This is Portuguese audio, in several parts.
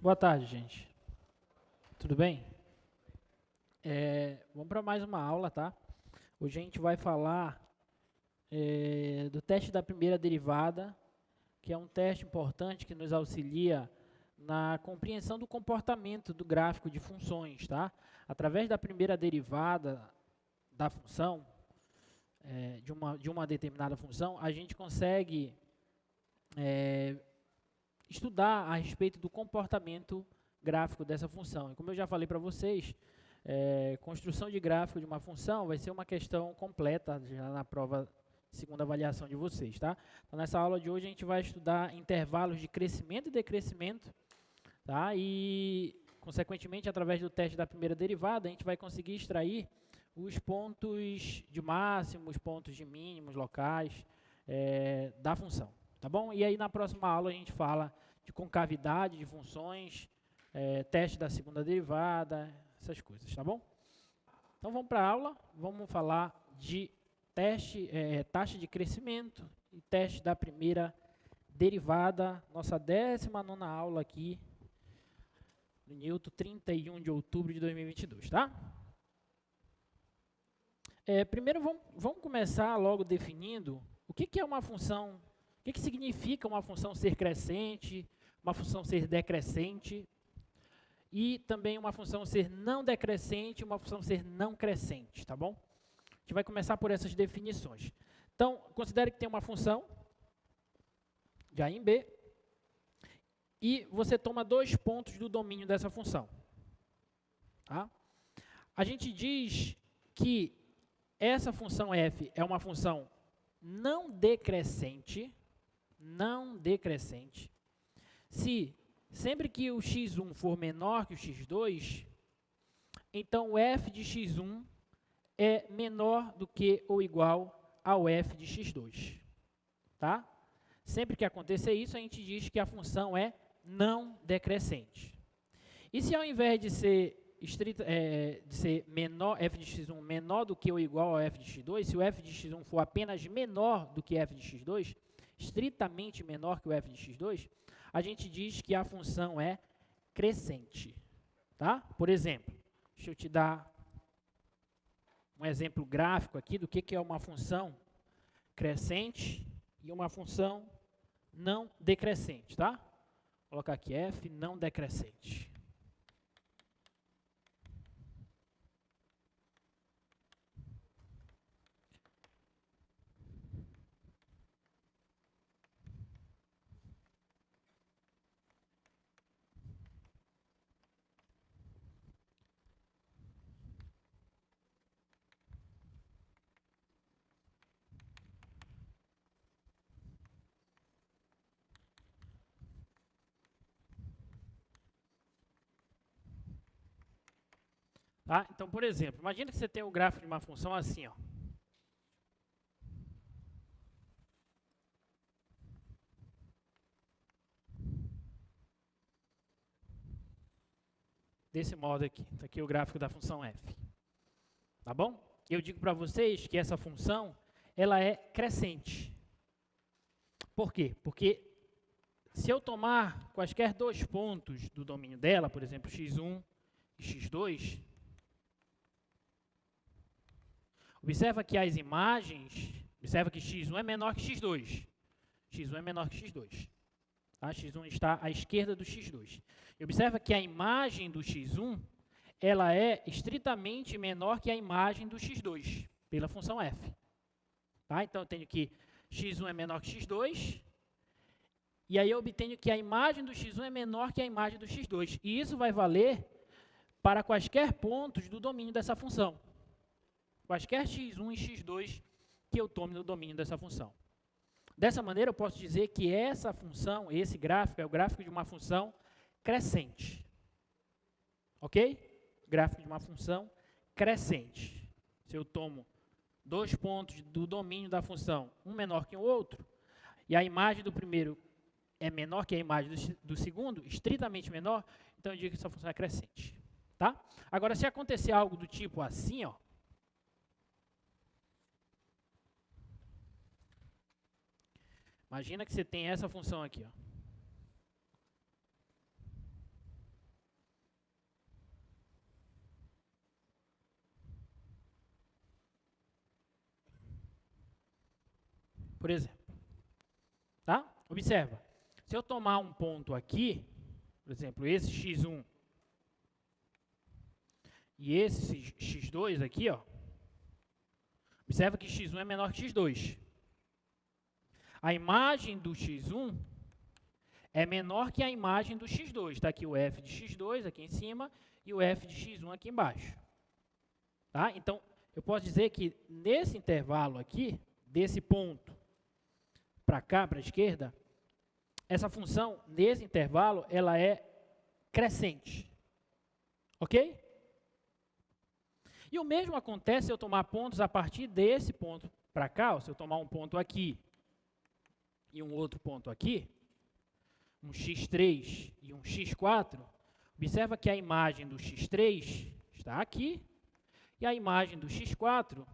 Boa tarde, gente. Tudo bem? Vamos para mais uma aula, tá? Hoje a gente vai falar do teste da primeira derivada, que é um teste importante que nos auxilia na compreensão do comportamento do gráfico de funções, tá? Através da primeira derivada da função, de uma determinada função, a gente consegue estudar a respeito do comportamento gráfico dessa função. E como eu já falei para vocês, construção de gráfico de uma função vai ser uma questão completa já na prova segunda avaliação de vocês, tá? Então, nessa aula de hoje a gente vai estudar intervalos de crescimento e decrescimento, tá? E, consequentemente, através do teste da primeira derivada, a gente vai conseguir extrair os pontos de máximo, os pontos de mínimos locais da função, tá bom? E aí, na próxima aula, a gente fala de concavidade de funções, teste da segunda derivada, essas coisas, tá bom? Então, vamos para a aula, vamos falar de taxa de crescimento e teste da primeira derivada, nossa 19ª aula aqui, do Newton, 31 de outubro de 2022, tá? Primeiro, vamos começar logo definindo o que é uma função, o que significa uma função ser crescente, uma função ser decrescente, e também uma função ser não decrescente e uma função ser não crescente, tá bom? A gente vai começar por essas definições. Então, considere que tem uma função de A em B, e você toma 2 pontos do domínio dessa função. Tá? A gente diz que essa função f é uma função não decrescente, se sempre que o x1 for menor que o x2, então o f de x1 é menor do que ou igual ao f de x2. Tá? Sempre que acontecer isso, a gente diz que a função é não decrescente. E se ao invés de ser menor, f de x1 menor do que ou igual ao f de x2, se o f de x1 for apenas menor do que f de x2, estritamente menor que o f de x2, a gente diz que a função é crescente. Tá? Por exemplo, deixa eu te dar um exemplo gráfico aqui do que é uma função crescente e uma função não decrescente, tá? Vou colocar aqui f não decrescente. Tá? Então, por exemplo, imagina que você tem o gráfico de uma função assim, ó. Desse modo aqui. Está aqui o gráfico da função f. Tá bom? Eu digo para vocês que essa função, ela é crescente. Por quê? Porque se eu tomar quaisquer 2 pontos do domínio dela, por exemplo, x1 e x2, observa que as imagens, observa que x1 é menor que x2. x1 é menor que x2. Tá? x1 está à esquerda do x2. E observa que a imagem do x1, ela é estritamente menor que a imagem do x2, pela função f. Tá? Então, eu tenho que x1 é menor que x2, e aí eu obtenho que a imagem do x1 é menor que a imagem do x2. E isso vai valer para quaisquer pontos do domínio dessa função. Quaisquer x1 e x2 que eu tome no domínio dessa função. Dessa maneira, eu posso dizer que essa função, esse gráfico, é o gráfico de uma função crescente. Ok? Gráfico de uma função crescente. Se eu tomo 2 pontos do domínio da função, um menor que o outro, e a imagem do primeiro é menor que a imagem do segundo, estritamente menor, então eu digo que essa função é crescente. Tá? Agora, se acontecer algo do tipo assim, ó, imagina que você tem essa função aqui, ó. por exemplo. Tá? Observa, se eu tomar um ponto aqui, por exemplo, esse x1 e esse x2 aqui, ó, observa que x1 é menor que x2. A imagem do x1 é menor que a imagem do x2. Está aqui o f de x2 aqui em cima e o f de x1 aqui embaixo. Tá? Então, eu posso dizer que nesse intervalo aqui, desse ponto para cá, para a esquerda, essa função, nesse intervalo, ela é crescente. Ok? E o mesmo acontece se eu tomar pontos a partir desse ponto para cá. Ó, se eu tomar um ponto aqui e um outro ponto aqui, um x3 e um x4, observa que a imagem do x3 está aqui e a imagem do x4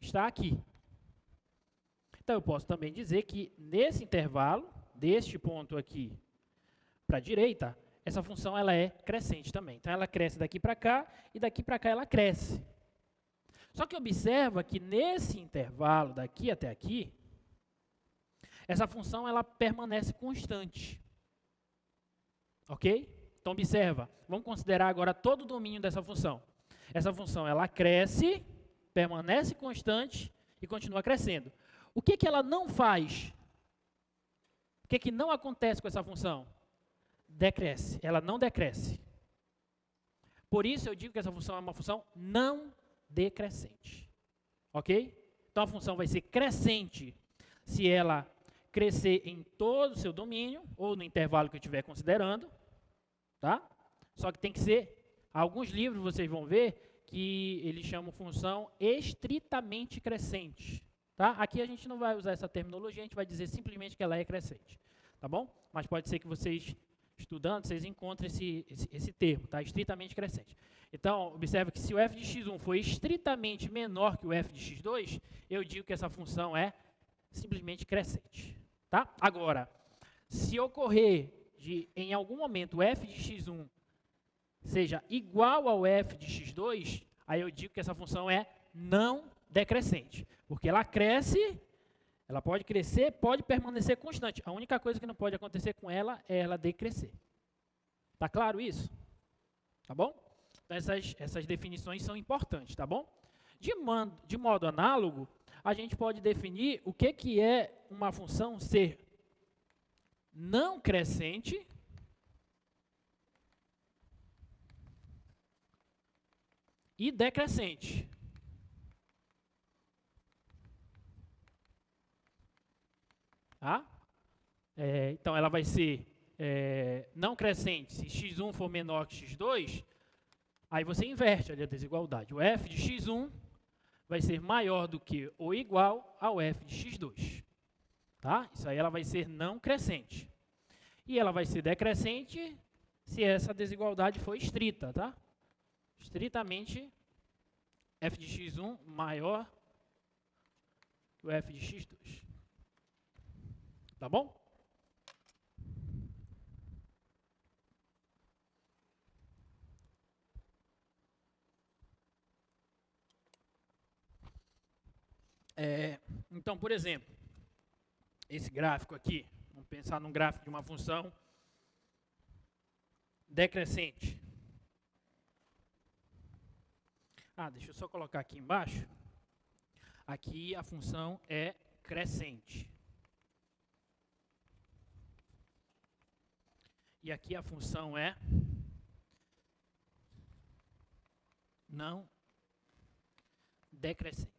está aqui. Então, eu posso também dizer que nesse intervalo, deste ponto aqui para a direita, essa função ela é crescente também. Então, ela cresce daqui para cá e daqui para cá ela cresce. Só que observa que nesse intervalo daqui até aqui, essa função ela permanece constante. Ok? Então, observa. Vamos considerar agora todo o domínio dessa função. Essa função ela cresce, permanece constante e continua crescendo. O que que ela não faz? O que que não acontece com essa função? Decresce. Ela não decresce. Por isso eu digo que essa função é uma função não decrescente. Ok? Então, a função vai ser crescente se ela crescer em todo o seu domínio, ou no intervalo que eu estiver considerando, tá? Só que tem que ser, alguns livros vocês vão ver que eles chamam função estritamente crescente, tá? Aqui a gente não vai usar essa terminologia, a gente vai dizer simplesmente que ela é crescente, tá bom? Mas pode ser que vocês, estudando, vocês encontrem esse termo, tá? Estritamente crescente. Então, observe que se o f de x1 for estritamente menor que o f de x2, eu digo que essa função é simplesmente crescente. Tá? Agora, se ocorrer de, em algum momento, o f de x1 seja igual ao f de x2, aí eu digo que essa função é não decrescente. Porque ela cresce, ela pode crescer, pode permanecer constante. A única coisa que não pode acontecer com ela é ela decrescer. Tá claro isso? Tá bom? Então, essas definições são importantes, tá bom? De modo análogo, a gente pode definir o que é uma função ser não crescente e decrescente. Tá? Então, ela vai ser não crescente se x1 for menor que x2, aí você inverte ali a desigualdade. O f de x1 vai ser maior do que ou igual ao f de x2. Tá? Isso aí ela vai ser não crescente. E ela vai ser decrescente se essa desigualdade for estrita. Tá? Estritamente, f de x1 maior que o f de x2. Tá bom? Então, por exemplo, esse gráfico aqui, vamos pensar num gráfico de uma função decrescente. Deixa eu só colocar aqui embaixo. Aqui a função é crescente. E aqui a função é não decrescente.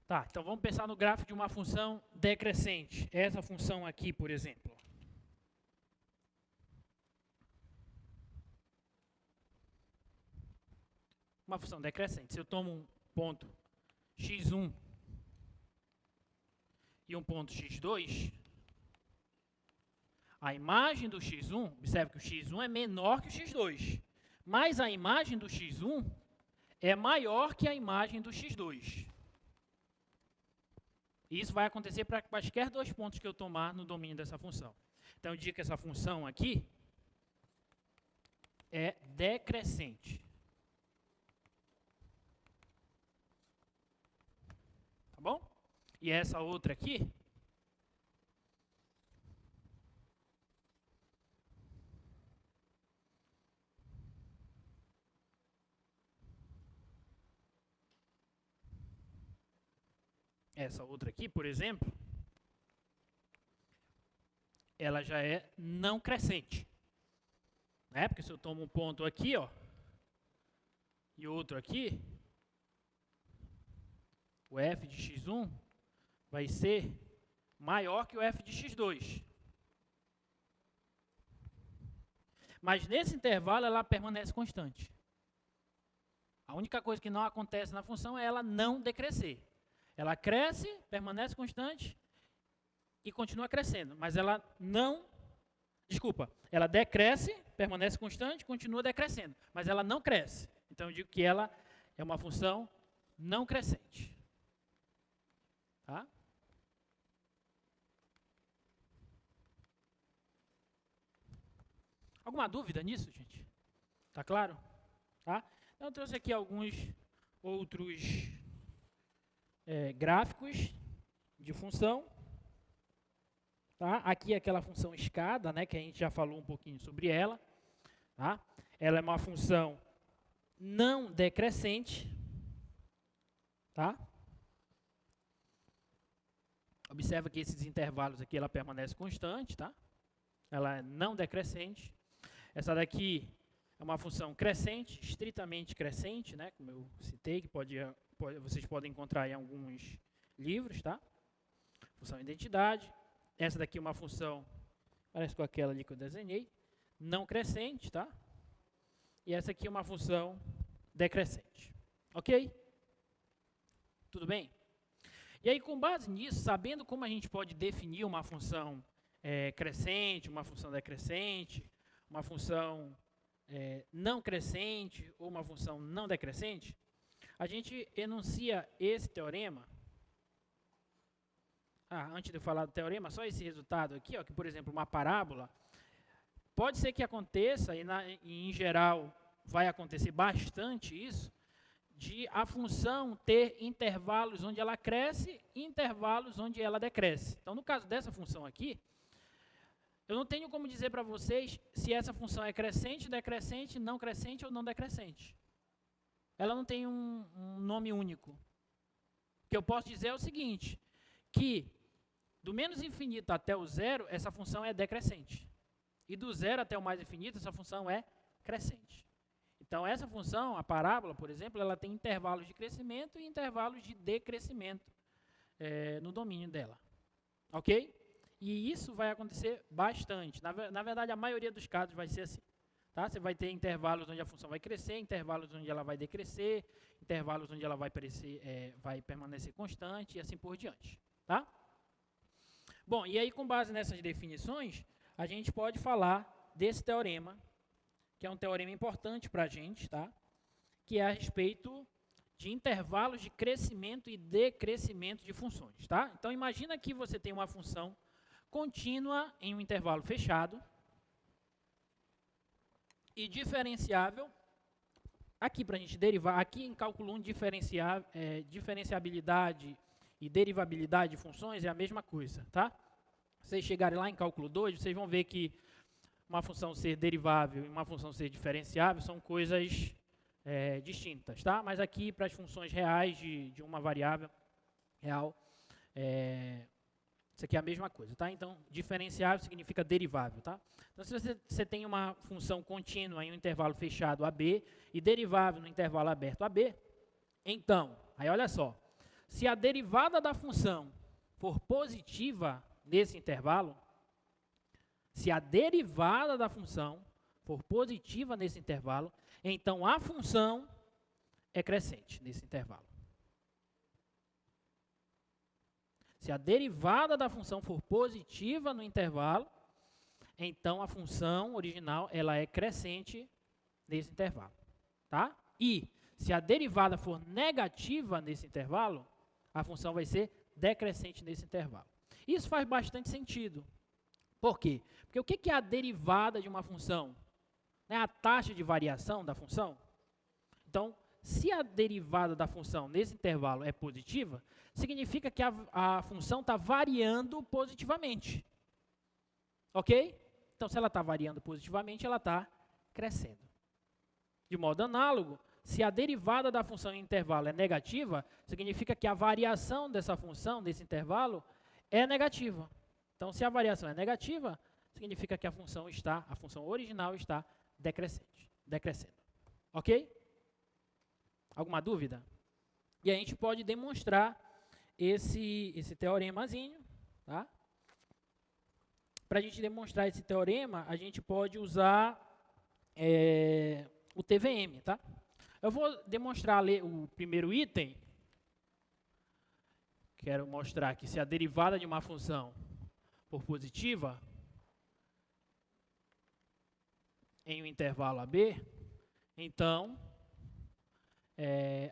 Tá, então vamos pensar no gráfico de uma função decrescente. Essa função aqui, por exemplo. Uma função decrescente. Se eu tomo um ponto x1 e um ponto x2, a imagem do x1, observe que o x1 é menor que o x2, mas a imagem do x1 é maior que a imagem do x2. E isso vai acontecer para quaisquer dois pontos que eu tomar no domínio dessa função. Então, eu digo que essa função aqui é decrescente. Tá bom? E essa outra aqui, por exemplo, ela já é não crescente. Né? Porque se eu tomo um ponto aqui, ó, e outro aqui, o f de x1 vai ser maior que o f de x2. Mas nesse intervalo ela permanece constante. A única coisa que não acontece na função é ela não decrescer. Ela cresce, permanece constante e continua crescendo. Mas ela não... Desculpa, ela decresce, permanece constante, continua decrescendo. Mas ela não cresce. Então eu digo que ela é uma função não crescente. Tá? Alguma dúvida nisso, gente? Tá claro? Tá? Então eu trouxe aqui alguns outros gráficos de função. Tá? Aqui é aquela função escada, né, que a gente já falou um pouquinho sobre ela. Tá? Ela é uma função não decrescente. Tá? Observa que esses intervalos aqui ela permanece constante. Tá? Ela é não decrescente. Essa daqui é uma função crescente, estritamente crescente, né, como eu citei, que vocês podem encontrar em alguns livros. Tá? Função identidade. Essa daqui é uma função, parece com aquela ali que eu desenhei, não crescente, tá? E essa aqui é uma função decrescente. Ok? Tudo bem? E aí, com base nisso, sabendo como a gente pode definir uma função crescente, uma função decrescente, uma função não crescente ou uma função não decrescente, a gente enuncia esse teorema. Antes de eu falar do teorema, só esse resultado aqui, ó, que, por exemplo, uma parábola, pode ser que aconteça, e em geral vai acontecer bastante isso, de a função ter intervalos onde ela cresce e intervalos onde ela decresce. Então, no caso dessa função aqui, eu não tenho como dizer para vocês se essa função é crescente, decrescente, não crescente ou não decrescente. Ela não tem um nome único. O que eu posso dizer é o seguinte, que do menos infinito até o zero, essa função é decrescente. E do zero até o mais infinito, essa função é crescente. Então, essa função, a parábola, por exemplo, ela tem intervalos de crescimento e intervalos de decrescimento no domínio dela. Ok? E isso vai acontecer bastante. Na verdade, a maioria dos casos vai ser assim. Tá? Você vai ter intervalos onde a função vai crescer, intervalos onde ela vai decrescer, intervalos onde ela vai permanecer constante e assim por diante. Tá? Bom, e aí com base nessas definições, a gente pode falar desse teorema, que é um teorema importante para a gente, tá? Que é a respeito de intervalos de crescimento e decrescimento de funções. Tá? Então, imagina que você tem uma função contínua em um intervalo fechado e diferenciável. Aqui, para a gente derivar, aqui em cálculo 1, diferenciabilidade e derivabilidade de funções é a mesma coisa, tá? Vocês chegarem lá em cálculo 2, vocês vão ver que uma função ser derivável e uma função ser diferenciável são coisas distintas, tá? Mas aqui, para as funções reais de uma variável real, isso aqui é a mesma coisa, tá? Então, diferenciável significa derivável, tá? Então, se você tem uma função contínua em um intervalo fechado AB e derivável no intervalo aberto AB, então, aí olha só, se a derivada da função for positiva nesse intervalo, se a derivada da função for positiva nesse intervalo, então a função é crescente nesse intervalo. Se a derivada da função for positiva no intervalo, então a função original ela é crescente nesse intervalo. Tá? E se a derivada for negativa nesse intervalo, a função vai ser decrescente nesse intervalo. Isso faz bastante sentido. Por quê? Porque o que é a derivada de uma função? né, a taxa de variação da função. Então, se a derivada da função nesse intervalo é positiva, significa que a função está variando positivamente. Ok? Então, se ela está variando positivamente, ela está crescendo. De modo análogo, se a derivada da função em intervalo é negativa, significa que a variação dessa função, desse intervalo, é negativa. Então, se a variação é negativa, significa que a função original está decrescendo. Ok? Alguma dúvida? E a gente pode demonstrar esse teoremazinho, tá? Para a gente demonstrar esse teorema, a gente pode usar o TVM, tá? Eu vou demonstrar o primeiro item. Quero mostrar que se a derivada de uma função for positiva em um intervalo AB, então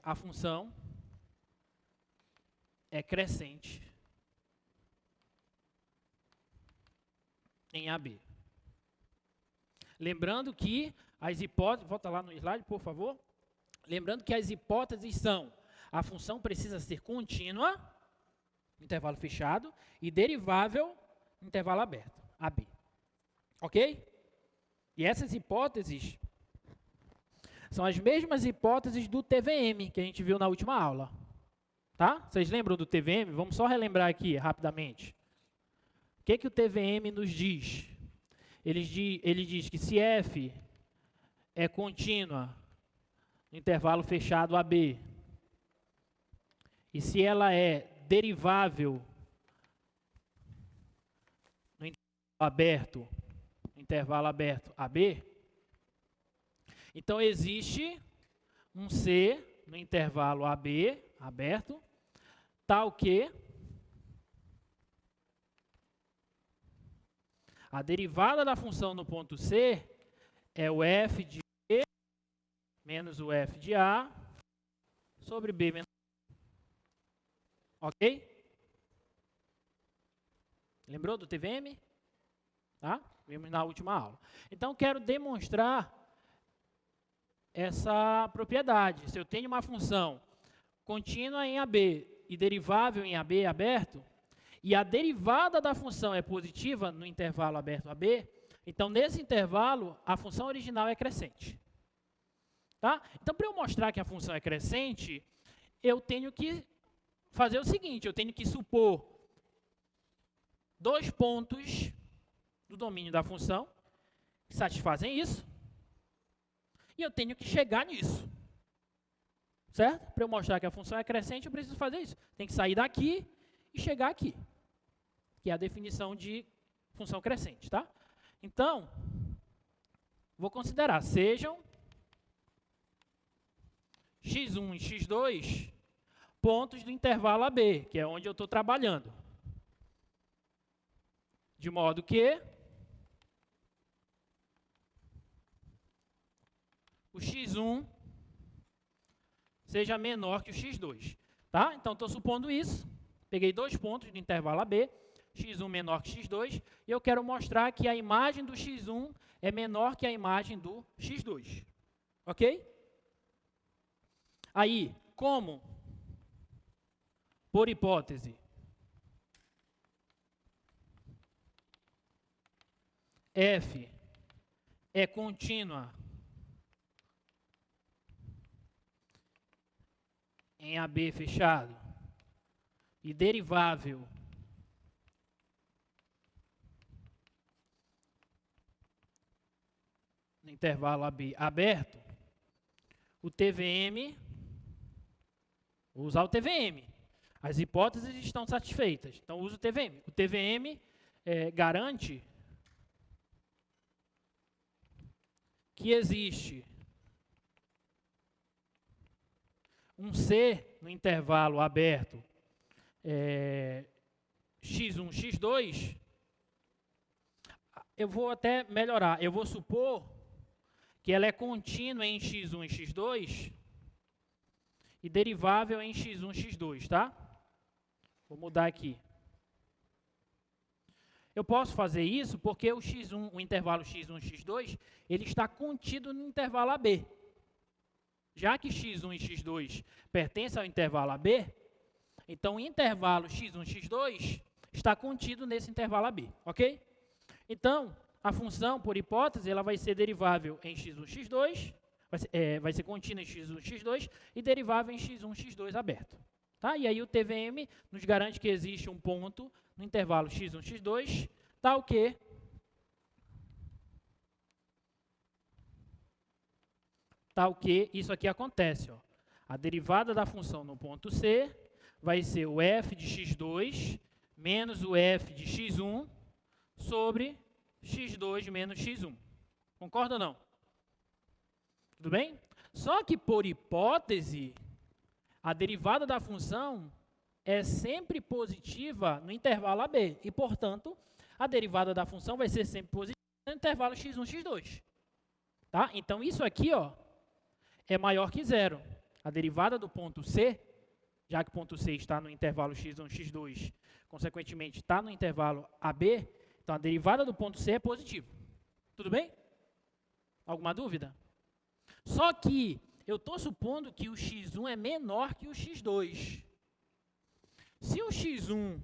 a função é crescente em AB. Lembrando que as hipóteses, volta lá no slide, por favor. Lembrando que as hipóteses são: a função precisa ser contínua, intervalo fechado, e derivável, intervalo aberto, AB. Ok? E essas hipóteses são as mesmas hipóteses do TVM que a gente viu na última aula. Tá? Vocês lembram do TVM? Vamos só relembrar aqui rapidamente. O que o TVM nos diz? Ele diz que se f é contínua no intervalo fechado AB, e se ela é derivável no intervalo aberto AB, então existe um C no intervalo AB aberto, tal que a derivada da função no ponto C é o f de B menos o f de A sobre B menos A. Ok? Lembrou do TVM? Tá? Vimos na última aula. Então, quero demonstrar essa propriedade. Se eu tenho uma função contínua em AB e derivável em AB aberto, e a derivada da função é positiva no intervalo aberto AB, então, nesse intervalo, a função original é crescente. Tá? Então, para eu mostrar que a função é crescente, eu tenho que fazer o seguinte: eu tenho que supor 2 pontos do domínio da função que satisfazem isso, e eu tenho que chegar nisso. Certo? Para eu mostrar que a função é crescente, eu preciso fazer isso. Tem que sair daqui e chegar aqui, que é a definição de função crescente. Tá? Então, vou considerar sejam x1 e x2 pontos do intervalo AB, que é onde eu estou trabalhando. De modo que o x1 seja menor que o x2. Tá? Então, estou supondo isso. Peguei 2 pontos do intervalo AB, x1 menor que x2, e eu quero mostrar que a imagem do x1 é menor que a imagem do x2. Ok? Aí, como? Por hipótese, f é contínua em AB fechado e derivável no intervalo AB aberto, o TVM, vou usar o TVM. As hipóteses estão satisfeitas, então uso o TVM. O TVM garante que existe um C no intervalo aberto x1, x2. Eu vou até melhorar. Eu vou supor que ela é contínua em x1 e x2 e derivável em x1, x2, tá? Vou mudar aqui. Eu posso fazer isso porque o x1, o intervalo x1 e x2, ele está contido no intervalo AB. Já que x1 e x2 pertencem ao intervalo AB, então o intervalo x1 e x2 está contido nesse intervalo AB, ok? Então, a função, por hipótese, ela vai ser derivável em x1, x2, vai ser contínua em x1, x2 e derivável em x1, x2 aberto. Tá? E aí o TVM nos garante que existe um ponto no intervalo x1, x2, tal que isso aqui acontece. Ó. A derivada da função no ponto C vai ser o f de x2 menos o f de x1 sobre x2 menos x1. Concorda ou não? Tudo bem? Só que, por hipótese, a derivada da função é sempre positiva no intervalo AB. E, portanto, a derivada da função vai ser sempre positiva no intervalo x1, x2. Tá? Então, isso aqui ó, é maior que zero. A derivada do ponto C, já que o ponto C está no intervalo x1, x2, consequentemente está no intervalo AB, então a derivada do ponto C é positiva. Tudo bem? Alguma dúvida? Só que eu estou supondo que o x1 é menor que o x2. Se o x1,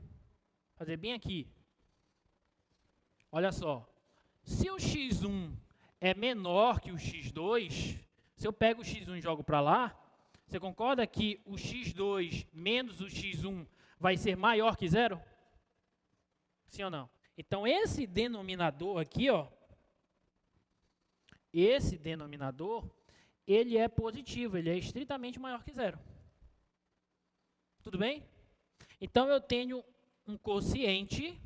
fazer bem aqui, olha só, se o x1 é menor que o x2, se eu pego o x1 e jogo para lá, você concorda que o x2 menos o x1 vai ser maior que zero? Sim ou não? Então, esse denominador aqui, ó, esse denominador, ele é positivo, ele é estritamente maior que zero. Tudo bem? Então, eu tenho um quociente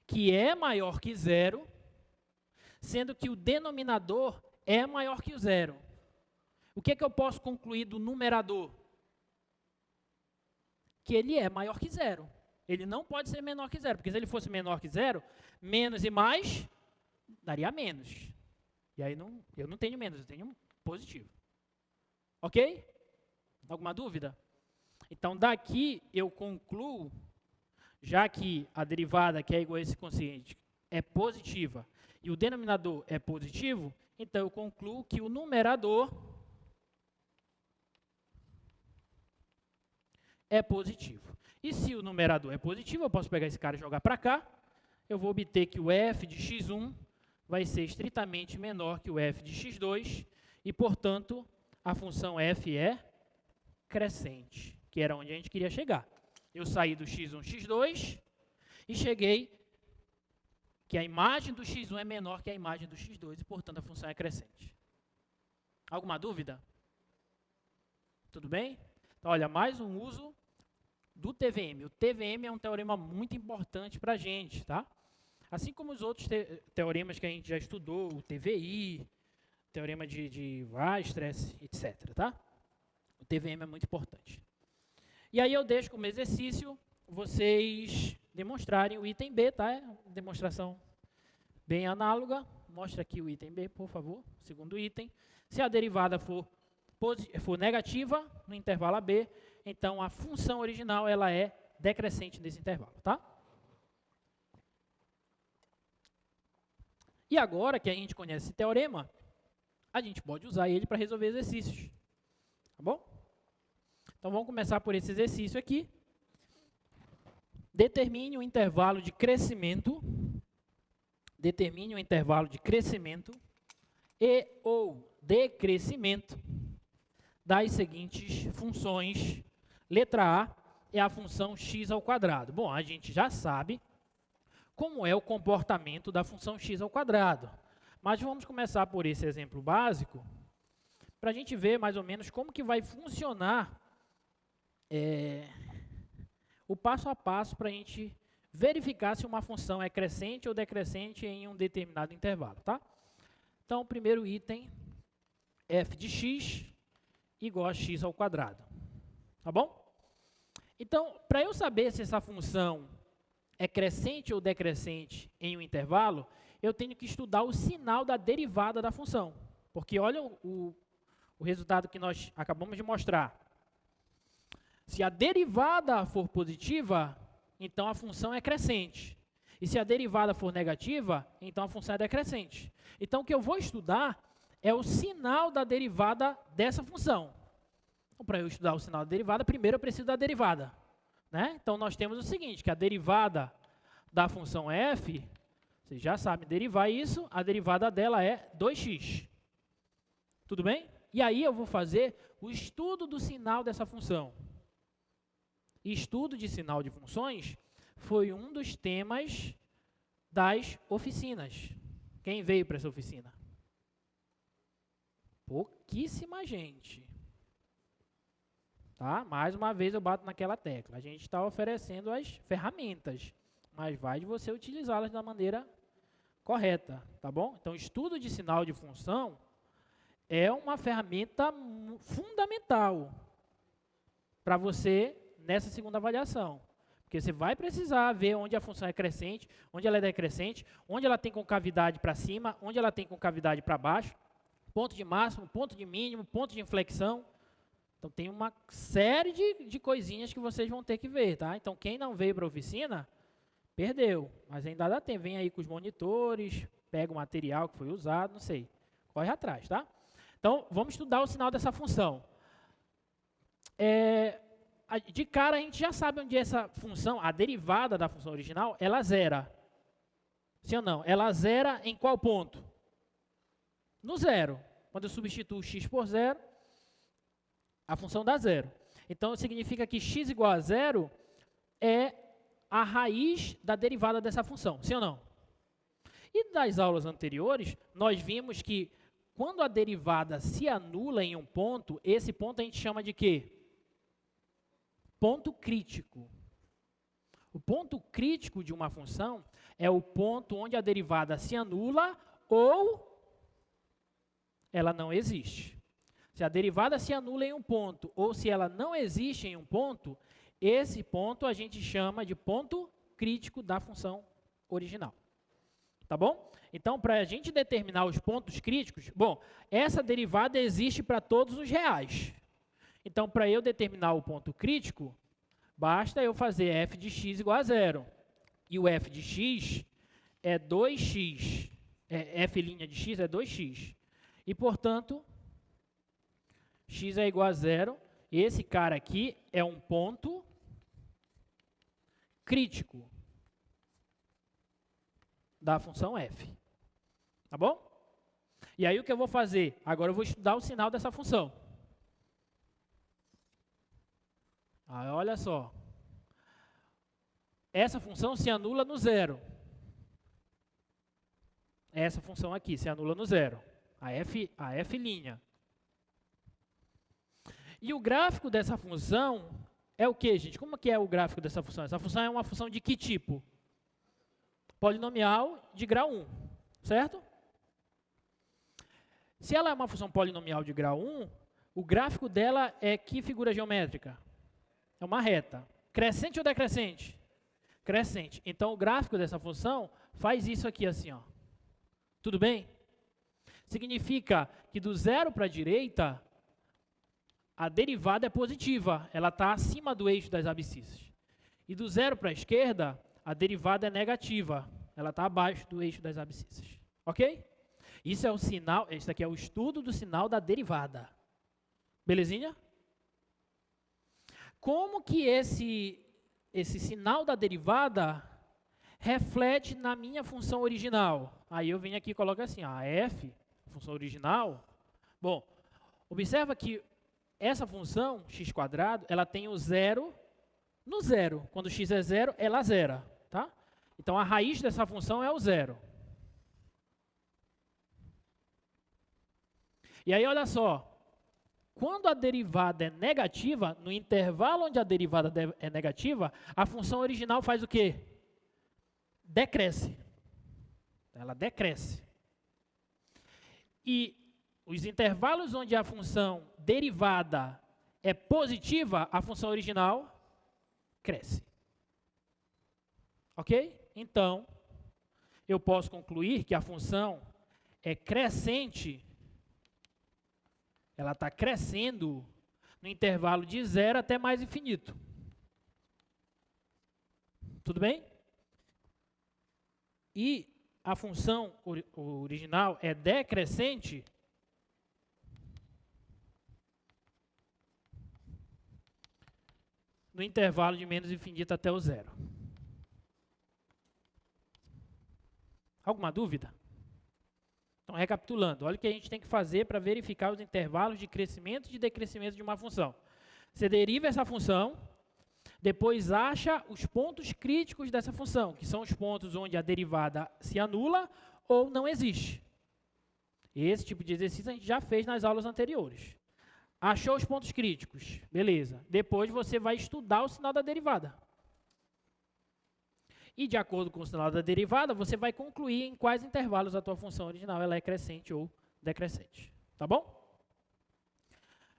que é maior que zero, sendo que o denominador é maior que o zero. O que é que eu posso concluir do numerador? Que ele é maior que zero. Ele não pode ser menor que zero, porque se ele fosse menor que zero, menos e mais daria menos. E aí eu não tenho menos, eu tenho positivo. Ok? Alguma dúvida? Então, daqui eu concluo, já que a derivada, que é igual a esse quociente, é positiva e o denominador é positivo, então eu concluo que o numerador é positivo. E se o numerador é positivo, eu posso pegar esse cara e jogar para cá, eu vou obter que o f de x1 vai ser estritamente menor que o f de x2, e, portanto, a função f é crescente, que era onde a gente queria chegar. Eu saí do x1, x2 e cheguei que a imagem do x1 é menor que a imagem do x2 e, portanto, a função é crescente. Alguma dúvida? Tudo bem? Então, olha, mais um uso do TVM. O TVM é um teorema muito importante para a gente, tá? Assim como os outros teoremas que a gente já estudou, o TVI, teorema de Weierstrass, etc, tá? O TVM é muito importante. E aí eu deixo como exercício vocês demonstrarem o item B, tá? É uma demonstração bem análoga. Mostra aqui o item B, por favor. Segundo item. Se a derivada for negativa no intervalo AB, então a função original ela é decrescente nesse intervalo, tá? E agora que a gente conhece esse teorema, a gente pode usar ele para resolver exercícios. Tá bom? Então vamos começar por esse exercício aqui. Determine o intervalo de crescimento. Determine o intervalo de crescimento e ou decrescimento das seguintes funções. Letra A é a função x ao quadrado. Bom, a gente já sabe como é o comportamento da função x ao quadrado. Mas vamos começar por esse exemplo básico, para a gente ver mais ou menos como que vai funcionar o passo a passo para a gente verificar se uma função é crescente ou decrescente em um determinado intervalo, tá? Então, o primeiro item, f de x igual a x ao quadrado, tá bom? Então, para eu saber se essa função é crescente ou decrescente em um intervalo, eu tenho que estudar o sinal da derivada da função. Porque olha o resultado que nós acabamos de mostrar. Se a derivada for positiva, então a função é crescente. E se a derivada for negativa, então a função é decrescente. Então, o que eu vou estudar é o sinal da derivada dessa função. Então, para eu estudar o sinal da derivada, primeiro eu preciso da derivada, né? Então, nós temos o seguinte, que a derivada da função f, vocês já sabem derivar isso, a derivada dela é 2x. Tudo bem? E aí eu vou fazer o estudo do sinal dessa função. Estudo de sinal de funções foi um dos temas das oficinas. Quem veio para essa oficina? Pouquíssima gente. Tá? Mais uma vez eu bato naquela tecla. A gente está oferecendo as ferramentas, mas vai de você utilizá-las da maneira correta, tá bom? Então, estudo de sinal de função é uma ferramenta fundamental para você nessa segunda avaliação. Porque você vai precisar ver onde a função é crescente, onde ela é decrescente, onde ela tem concavidade para cima, onde ela tem concavidade para baixo, ponto de máximo, ponto de mínimo, ponto de inflexão. Então, tem uma série de coisinhas que vocês vão ter que ver, tá? Então, quem não veio para a oficina, perdeu. Mas ainda dá tempo. Vem aí com os monitores, pega o material que foi usado, não sei. Corre atrás, tá? Então, vamos estudar o sinal dessa função. De cara, a gente já sabe onde essa função, a derivada da função original, ela zera. Sim ou não? Ela zera em qual ponto? No zero. Quando eu substituo x por zero, a função dá zero. Então, significa que x igual a zero é a raiz da derivada dessa função. Sim ou não? E das aulas anteriores, nós vimos que quando a derivada se anula em um ponto, esse ponto a gente chama de quê? Ponto crítico. O ponto crítico de uma função é o ponto onde a derivada se anula ou ela não existe. Se a derivada se anula em um ponto ou se ela não existe em um ponto, esse ponto a gente chama de ponto crítico da função original. Tá bom? Então, para a gente determinar os pontos críticos, bom, essa derivada existe para todos os reais. Então, para eu determinar o ponto crítico, basta eu fazer f de x igual a zero. E o f de x é 2x. F' de x é 2x. E, portanto, x é igual a zero. Esse cara aqui é um ponto crítico da função f. Tá bom? E aí o que eu vou fazer? Agora eu vou estudar o sinal dessa função. Olha só. Essa função se anula no zero. Essa função aqui se anula no zero. A f'. E o gráfico dessa função é o que, gente? Como que é o gráfico dessa função? Essa função é uma função de que tipo? Polinomial de grau 1, certo? Se ela é uma função polinomial de grau 1, o gráfico dela é que figura geométrica? É uma reta. Crescente ou decrescente? Crescente. Então, o gráfico dessa função faz isso aqui assim, ó. Tudo bem? Significa que do zero para a direita, a derivada é positiva. Ela está acima do eixo das abscissas. E do zero para a esquerda, a derivada é negativa. Ela está abaixo do eixo das abscissas. Ok? Isso é o sinal, esse aqui é o estudo do sinal da derivada. Belezinha? Como que esse sinal da derivada reflete na minha função original? Aí eu venho aqui e coloco assim, a f, a função original. Bom, observa que essa função, x², ela tem o zero no zero. Quando x é zero, ela zera. Tá? Então, a raiz dessa função é o zero. E aí, olha só. Quando a derivada é negativa, no intervalo onde a derivada é negativa, a função original faz o quê? Decresce. Ela decresce. E os intervalos onde a função derivada é positiva, a função original cresce. Ok? Então, eu posso concluir que a função é crescente. Ela está crescendo no intervalo de 0 até mais infinito. Tudo bem? e a função original é decrescente, no intervalo de menos infinito até o zero. Alguma dúvida? Então, recapitulando, olha o que a gente tem que fazer para verificar os intervalos de crescimento e de decrescimento de uma função. Você deriva essa função, depois acha os pontos críticos dessa função, que são os pontos onde a derivada se anula ou não existe. Esse tipo de exercício a gente já fez nas aulas anteriores. Achou os pontos críticos, beleza. Depois você vai estudar o sinal da derivada. E de acordo com o sinal da derivada, você vai concluir em quais intervalos a tua função original ela é crescente ou decrescente. Tá bom?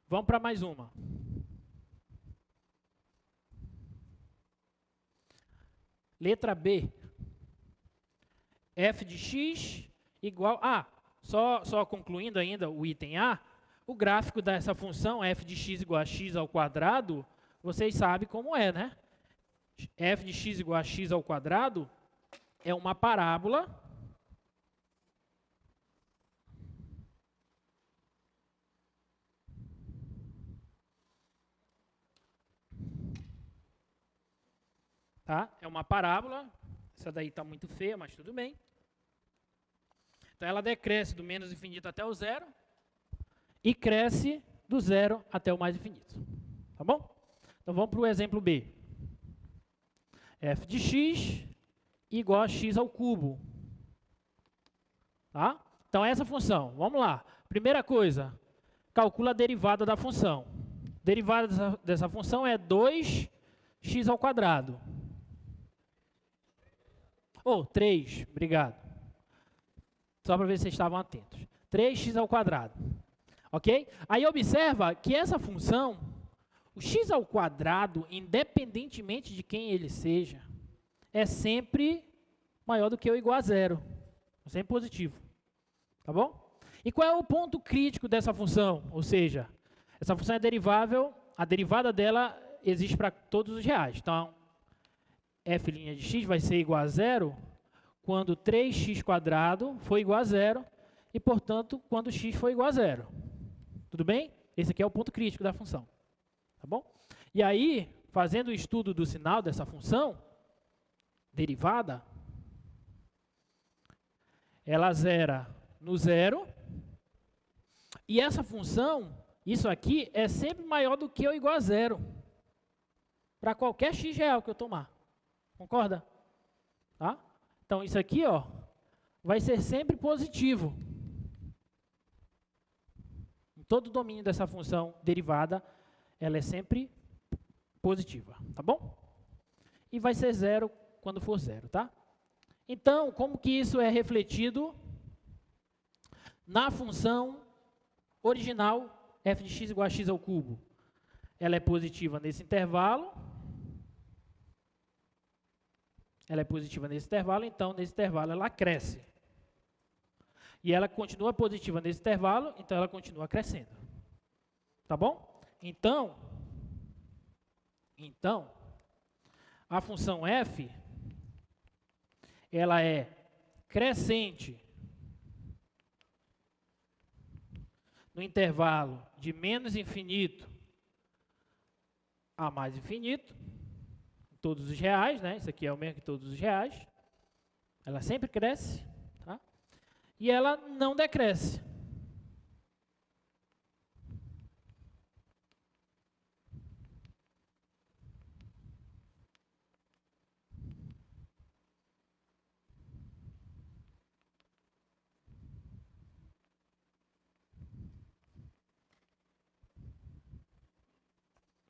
Vamos para mais uma. Letra B. F de x igual a... Só concluindo ainda o item A, o gráfico dessa função f de x igual a x ao quadrado, vocês sabem como é, né? F de x igual a x ao quadrado é uma parábola tá? É uma parábola, essa daí está muito feia, mas tudo bem. Então ela decresce do menos infinito até o zero e cresce do zero até o mais infinito. Tá bom? Então vamos para o exemplo B. F de x igual a x ao cubo. Tá? Então essa função, vamos lá. Primeira coisa, calcula a derivada da função. Derivada dessa função é 2x ao quadrado. Ou 3, obrigado. Só para ver se vocês estavam atentos. 3x ao quadrado. Ok? Aí observa que essa função, o x ao quadrado, independentemente de quem ele seja, é sempre maior do que ou igual a zero. É sempre positivo. Tá bom? E qual é o ponto crítico dessa função? Ou seja, essa função é derivável, a derivada dela existe para todos os reais. Então, f' de x vai ser igual a zero quando 3x² for igual a zero e, portanto, quando x for igual a zero. Tudo bem? Esse aqui é o ponto crítico da função. Tá bom? E aí, fazendo o estudo do sinal dessa função, derivada, ela zera no zero, e essa função, isso aqui, é sempre maior do que ou igual a zero, para qualquer x real que eu tomar. Concorda? Tá? Então, isso aqui, ó, vai ser sempre positivo. Em todo o domínio dessa função derivada, ela é sempre positiva, tá bom? E vai ser zero quando for zero, tá? Então, como que isso é refletido na função original f de x igual a x ao cubo? Ela é positiva nesse intervalo. Ela é positiva nesse intervalo, então nesse intervalo ela cresce. E ela continua positiva nesse intervalo, então ela continua crescendo. Tá bom? Então, a função f, ela é crescente no intervalo de menos infinito a mais infinito, todos os reais, né? Isso aqui é o mesmo que todos os reais. Ela sempre cresce, tá? E ela não decresce.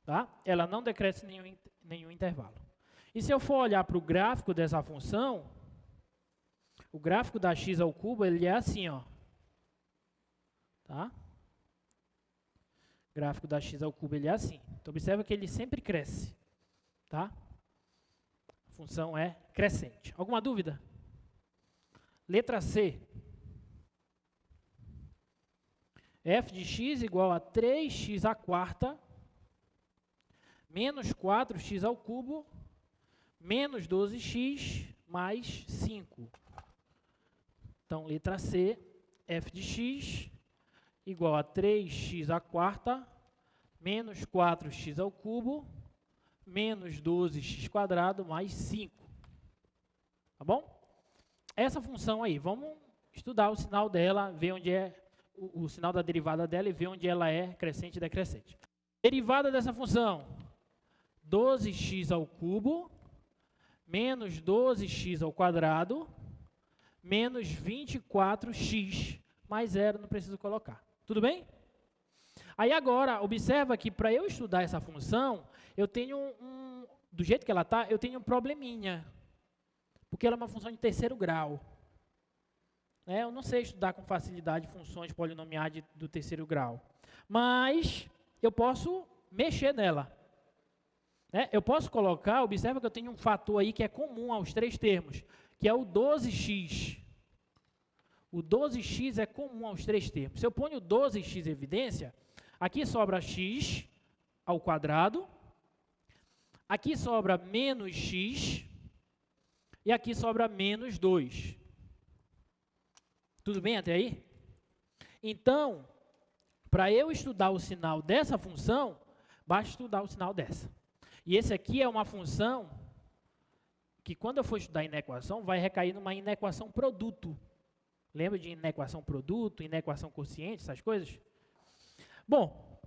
Tá? Ela não decresce nenhum intervalo. E se eu for olhar para o gráfico dessa função, o gráfico da x ao cubo, ele é assim, ó. Tá? O gráfico da x ao cubo, ele é assim. Então, observa que ele sempre cresce. Tá? A função é crescente. Alguma dúvida? Letra C. F de x igual a 3x² menos 4x ao cubo, menos 12x mais 5. Então, letra C, f de x igual a 3x à quarta menos 4x ao cubo menos 12x² mais 5. Tá bom? Essa função aí, vamos estudar o sinal dela, ver onde é o sinal da derivada dela e ver onde ela é crescente e decrescente. Derivada dessa função, 12x ao cubo menos 12x² menos 24x mais 0, não preciso colocar. Tudo bem? Aí agora, observa que para eu estudar essa função, eu tenho do jeito que ela está, eu tenho um probleminha. Porque ela é uma função de terceiro grau. Eu não sei estudar com facilidade funções polinomiais do terceiro grau. Mas eu posso mexer nela. Eu posso colocar, observa que eu tenho um fator aí que é comum aos três termos, que é o 12x. O 12x é comum aos três termos. Se eu ponho 12x em evidência, aqui sobra x ao quadrado, aqui sobra menos x, e aqui sobra menos 2. Tudo bem até aí? Então, para eu estudar o sinal dessa função, basta estudar o sinal dessa. E esse aqui é uma função que, quando eu for estudar inequação, vai recair numa inequação produto. Lembra de inequação produto, inequação quociente, essas coisas? Bom,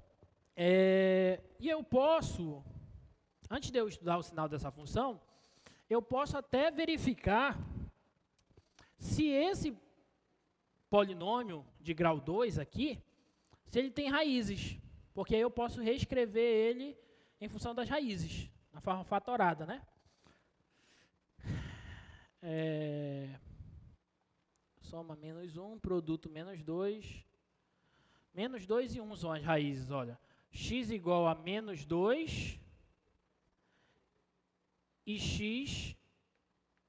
e eu posso, antes de eu estudar o sinal dessa função, eu posso até verificar se esse polinômio de grau 2 aqui, se ele tem raízes, porque aí eu posso reescrever ele em função das raízes, na forma fatorada, né? Soma menos 1, produto menos 2. Menos 2 e 1 são as raízes, olha. X igual a menos 2 e x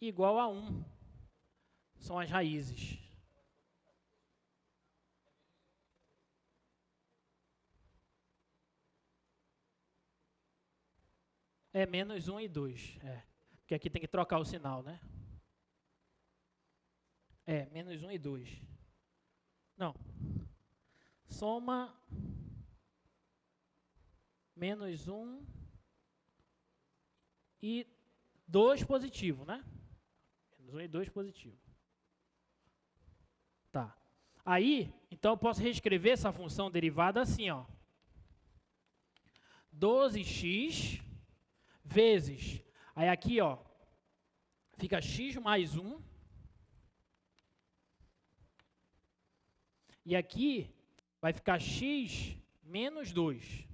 igual a 1. São as raízes. É menos 1 e 2. Porque aqui tem que trocar o sinal, né? Menos 1 e 2. Não. Soma menos 1 e 2 positivo, né? Menos 1 e 2 positivo. Tá. Aí, então eu posso reescrever essa função derivada assim, ó. 12x vezes, aí aqui, ó, fica x mais 1. E aqui vai ficar x menos 2.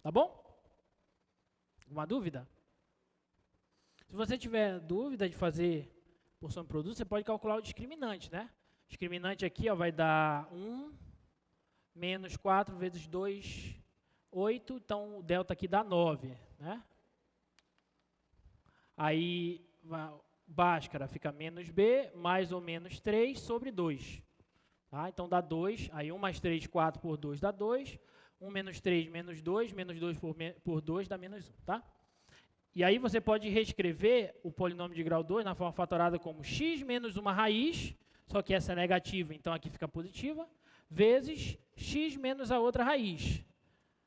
Tá bom? Alguma dúvida? Se você tiver dúvida de fazer porção de produto, você pode calcular o discriminante, né? O discriminante aqui, ó, vai dar 1 menos 4 vezes 2, 8. Então, o delta aqui dá 9, né? Aí, Bhaskara fica menos b, mais ou menos 3 sobre 2. Tá? Então, dá 2. Aí, 1 mais 3, 4 por 2 dá 2. 1 menos 3, menos 2. Menos 2 por 2 dá menos 1. Tá? E aí, você pode reescrever o polinômio de grau 2 na forma fatorada como x menos uma raiz, só que essa é negativa, então aqui fica positiva, vezes x menos a outra raiz.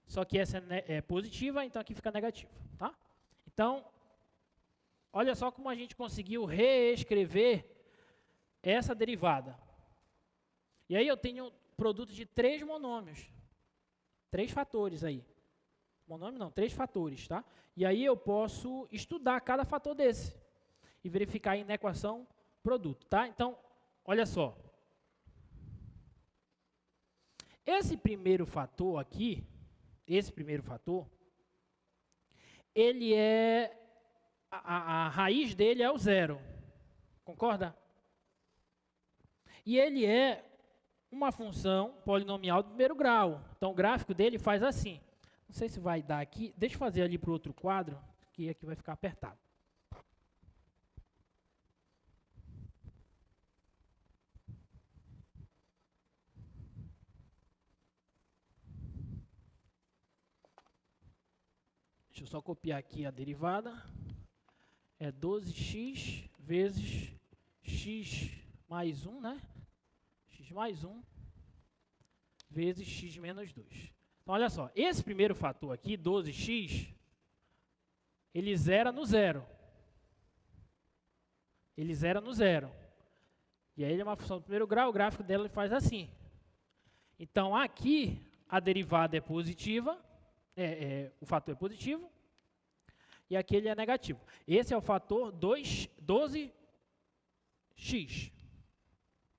Só que essa é positiva, então aqui fica negativa. Tá? Então, olha só como a gente conseguiu reescrever essa derivada. E aí eu tenho produto de 3 monômios. 3 fatores aí. Monômio não, 3 fatores, tá? E aí eu posso estudar cada fator desse e verificar a inequação produto, tá? Então, olha só. Esse primeiro fator aqui, ele é... A raiz dele é o 0. Concorda? E ele é uma função polinomial do primeiro grau. Então, o gráfico dele faz assim. Não sei se vai dar aqui. Deixa eu fazer ali para o outro quadro, que aqui vai ficar apertado. Deixa eu só copiar aqui a derivada. É 12x vezes x mais 1, né? X mais 1 vezes x menos 2. Então, olha só, esse primeiro fator aqui, 12x, ele zera no zero. Ele zera no zero. E aí ele é uma função do primeiro grau, o gráfico dela faz assim. Então, aqui, a derivada é positiva, o fator é positivo, e aqui ele é negativo. Esse é o fator 12x.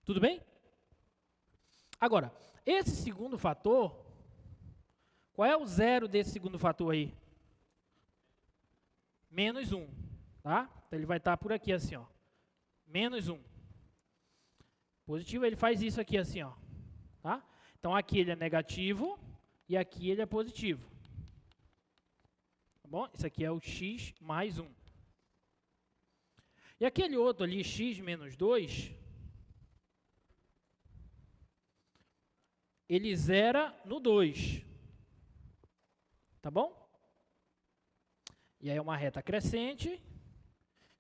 Tudo bem? Agora, esse segundo fator, qual é o zero desse segundo fator aí? Menos 1, tá? Então, ele vai estar por aqui assim, ó. Menos 1. Positivo, ele faz isso aqui assim, ó. Tá? Então, aqui ele é negativo e aqui ele é positivo. Tá bom? Isso aqui é o x mais 1. E aquele outro ali, x menos 2, ele zera no 2. Tá bom? E aí é uma reta crescente.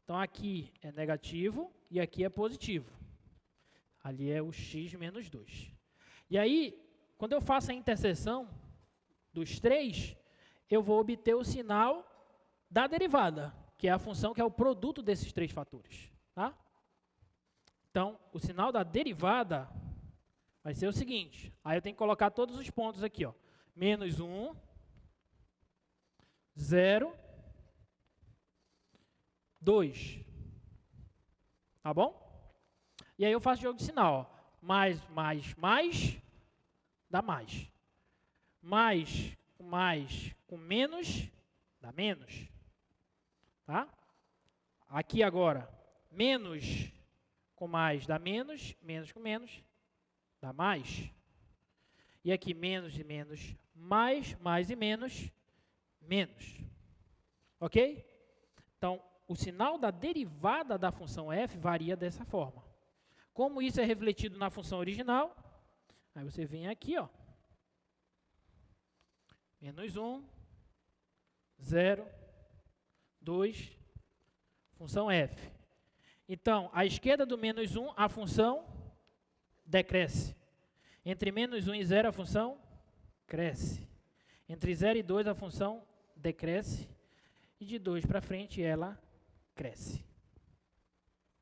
Então, aqui é negativo e aqui é positivo. Ali é o x menos 2. E aí, quando eu faço a interseção dos três, eu vou obter o sinal da derivada, que é a função que é o produto desses três fatores. Tá? Então, o sinal da derivada vai ser o seguinte. Aí eu tenho que colocar todos os pontos aqui, ó. Menos 1, 0, 2. Tá bom? E aí eu faço jogo de sinal. Ó. Mais, dá mais. Mais, com menos, dá menos. Tá? Aqui agora, menos com mais dá menos, menos com menos dá mais. E aqui menos e menos, mais e menos, menos. Ok? Então, o sinal da derivada da função f varia dessa forma. Como isso é refletido na função original, aí você vem aqui, ó. Menos 1, 0, 2, função f. Então, à esquerda do menos 1, a função decresce. Entre menos 1 e 0, a função cresce. Entre 0 e 2, a função decresce. E de 2 para frente, ela cresce.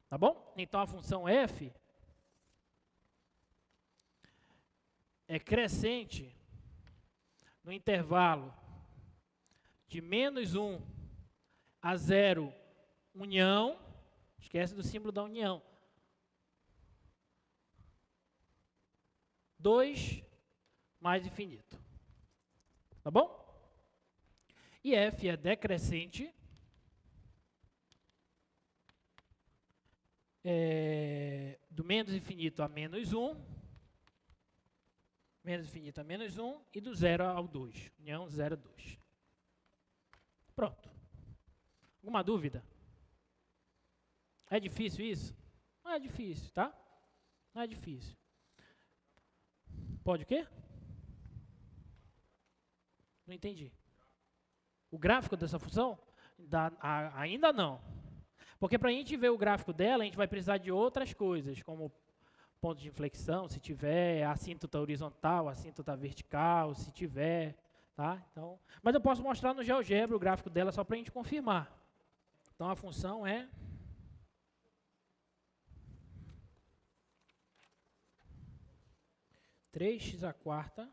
Tá bom? Então, a função f é crescente no intervalo de menos 1 a 0, união. Esquece do símbolo da união. 2 mais infinito. Tá bom? E f é decrescente do menos infinito a menos 1, menos infinito a menos 1 e do 0 ao 2. União 0 a 2. Pronto. Alguma dúvida? É difícil isso? Não é difícil, tá? Não é difícil. Pode o quê? Não entendi. O gráfico dessa função? Ainda não. Porque para a gente ver o gráfico dela, a gente vai precisar de outras coisas, como ponto de inflexão, se tiver, assíntota horizontal, assíntota vertical, se tiver, tá? Então, mas eu posso mostrar no GeoGebra o gráfico dela só para a gente confirmar. Então, a função é 3x²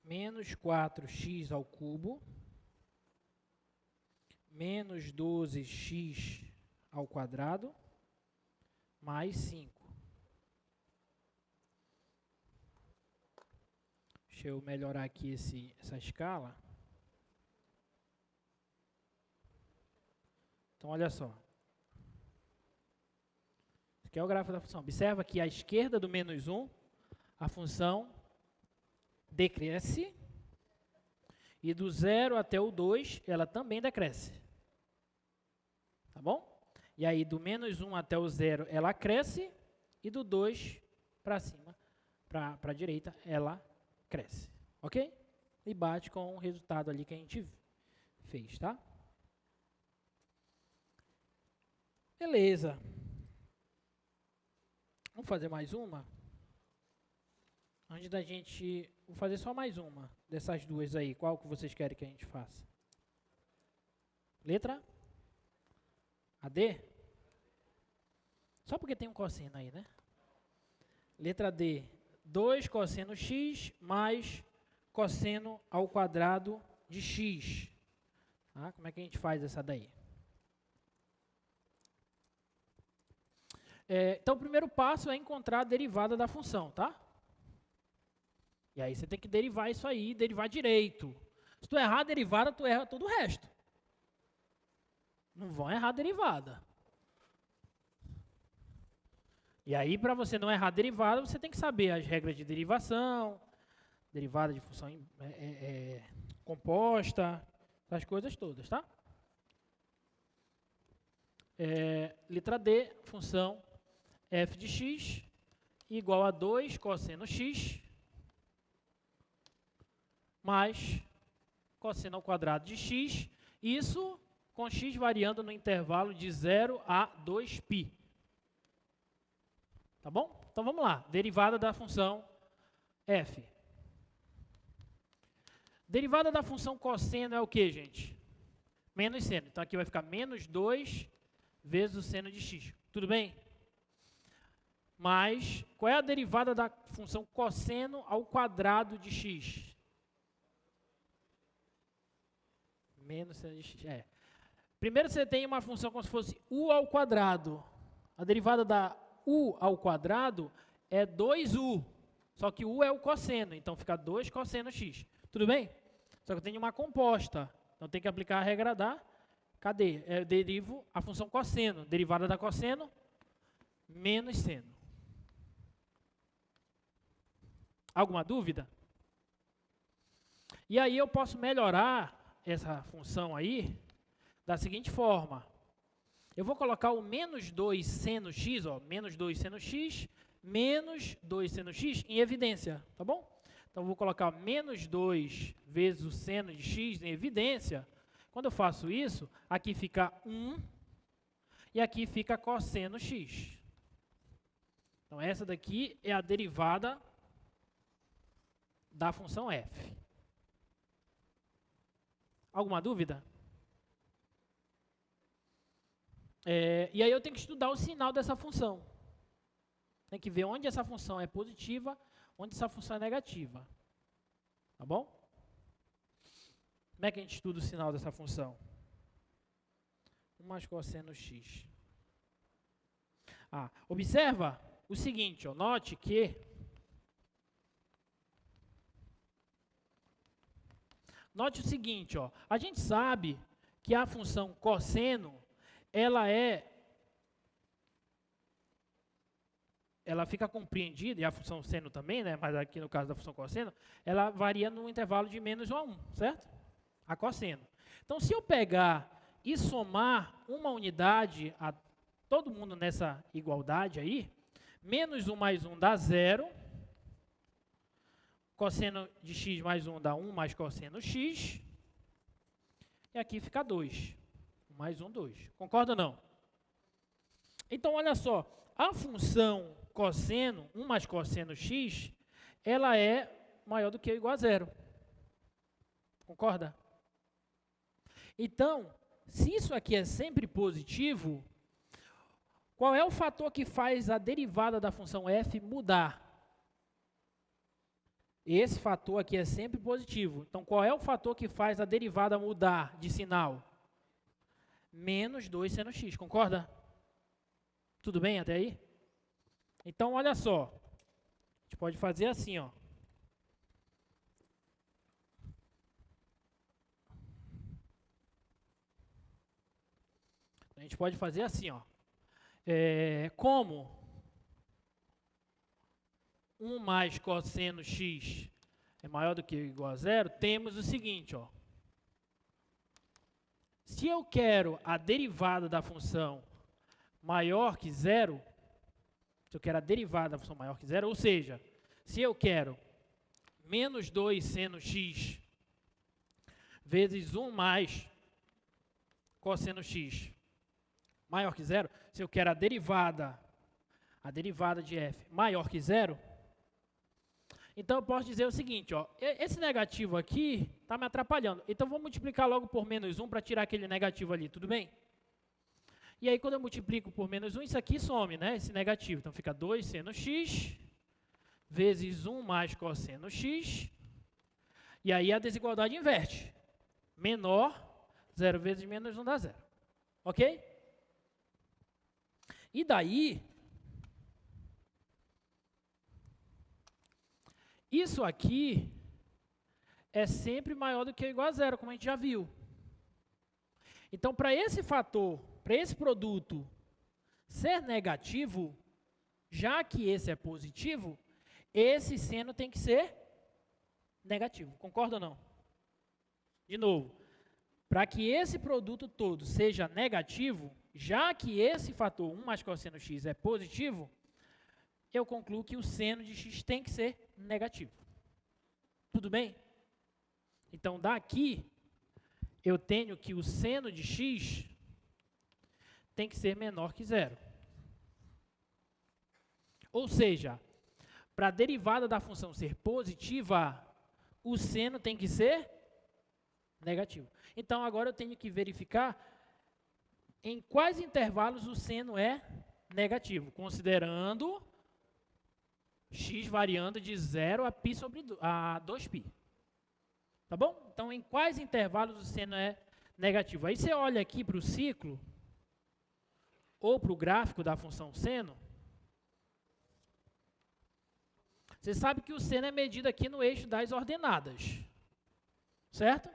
menos 4x ao cubo menos 12x ao quadrado mais 5. Deixa eu melhorar aqui essa escala. Então, olha só. Esse aqui é o gráfico da função. Observa que à esquerda do menos 1, a função decresce. E do 0 até o 2, ela também decresce. Tá bom? E aí, do menos 1 até o 0, ela cresce. E do 2 para cima, para a direita, ela cresce. Ok? E bate com o resultado ali que a gente fez, tá? Beleza. Vamos fazer mais uma? Antes da gente... Vou fazer só mais uma dessas duas aí. Qual que vocês querem que a gente faça? Letra? A D? Só porque tem um cosseno aí, né? Letra D. 2 cosseno x mais cosseno ao quadrado de x. Tá? Como é que a gente faz essa daí? Então, o primeiro passo é encontrar a derivada da função, tá? E aí você tem que derivar isso aí, derivar direito. Se tu errar a derivada, tu erra todo o resto. Não vão errar a derivada. E aí, para você não errar a derivada, você tem que saber as regras de derivação, derivada de função composta, essas coisas todas, tá? Letra D, função f de x igual a 2 cosseno x mais cosseno ao quadrado de x, isso com x variando no intervalo de 0 a 2π. Tá bom? Então vamos lá, derivada da função f. Derivada da função cosseno é o que, gente? Menos seno. Então aqui vai ficar menos 2 vezes o seno de x. Tudo bem? Mas qual é a derivada da função cosseno ao quadrado de x? Menos seno de x. Primeiro você tem uma função como se fosse u ao quadrado. A derivada da u ao quadrado é 2u. Só que u é o cosseno, então fica 2 cosseno x. Tudo bem? Só que eu tenho uma composta. Então tem que aplicar a regra da... Cadê? Eu derivo a função cosseno. Derivada da cosseno, menos seno. Alguma dúvida? E aí eu posso melhorar essa função aí da seguinte forma. Eu vou colocar o menos 2 seno x, ó, menos 2 seno x, menos 2 seno x em evidência, tá bom? Então, eu vou colocar menos 2 vezes o seno de x em evidência. Quando eu faço isso, aqui fica 1 e aqui fica cosseno x. Então, essa daqui é a derivada da função f. Alguma dúvida? E aí eu tenho que estudar o sinal dessa função. Tem que ver onde essa função é positiva, onde essa função é negativa. Tá bom? Como é que a gente estuda o sinal dessa função? 1 mais cosseno x. Observa o seguinte, ó, note que o seguinte, ó, a gente sabe que a função cosseno ela fica compreendida, e a função seno também, né, mas aqui no caso da função cosseno, ela varia no intervalo de menos 1 a 1, certo? A cosseno. Então, se eu pegar e somar uma unidade a todo mundo nessa igualdade aí, menos 1 mais 1 dá 0, cosseno de x mais 1 dá 1 mais cosseno x, e aqui fica 2. 1 mais 1, 2. Concorda ou não? Então, olha só, a função cosseno, 1 mais cosseno x, ela é maior do que ou igual a 0. Concorda? Então, se isso aqui é sempre positivo, qual é o fator que faz a derivada da função f mudar? Esse fator aqui é sempre positivo. Então, qual é o fator que faz a derivada mudar de sinal? Menos 2 seno x, concorda? Tudo bem até aí? Então, olha só. A gente pode fazer assim, ó. A gente pode fazer assim, ó. Como 1 mais cosseno x é maior do que ou igual a 0, temos o seguinte, ó. Se eu quero a derivada da função maior que 0, se eu quero a derivada da função maior que 0, ou seja, se eu quero menos 2 seno x vezes 1 mais cosseno x maior que zero, se eu quero a derivada de f maior que zero, então eu posso dizer o seguinte, ó, esse negativo aqui está me atrapalhando, então vou multiplicar logo por menos 1 para tirar aquele negativo ali, tudo bem? E aí quando eu multiplico por menos 1, isso aqui some, né, esse negativo, então fica 2 seno x vezes 1 mais cosseno x, e aí a desigualdade inverte, menor, 0 vezes menos 1 dá 0, ok? E daí, isso aqui é sempre maior do que ou igual a zero, como a gente já viu. Então, para esse fator, para esse produto ser negativo, já que esse é positivo, esse seno tem que ser negativo. Concorda ou não? De novo, para que esse produto todo seja negativo, já que esse fator 1 mais cosseno x é positivo, eu concluo que o seno de x tem que ser negativo. Tudo bem? Então, daqui, eu tenho que o seno de x tem que ser menor que zero. Ou seja, para a derivada da função ser positiva, o seno tem que ser negativo. Então, agora eu tenho que verificar em quais intervalos o seno é negativo, considerando x variando de 0 a π sobre a 2π. Tá bom? Então, em quais intervalos o seno é negativo? Aí você olha aqui para o ciclo, ou para o gráfico da função seno, você sabe que o seno é medido aqui no eixo das ordenadas. Certo?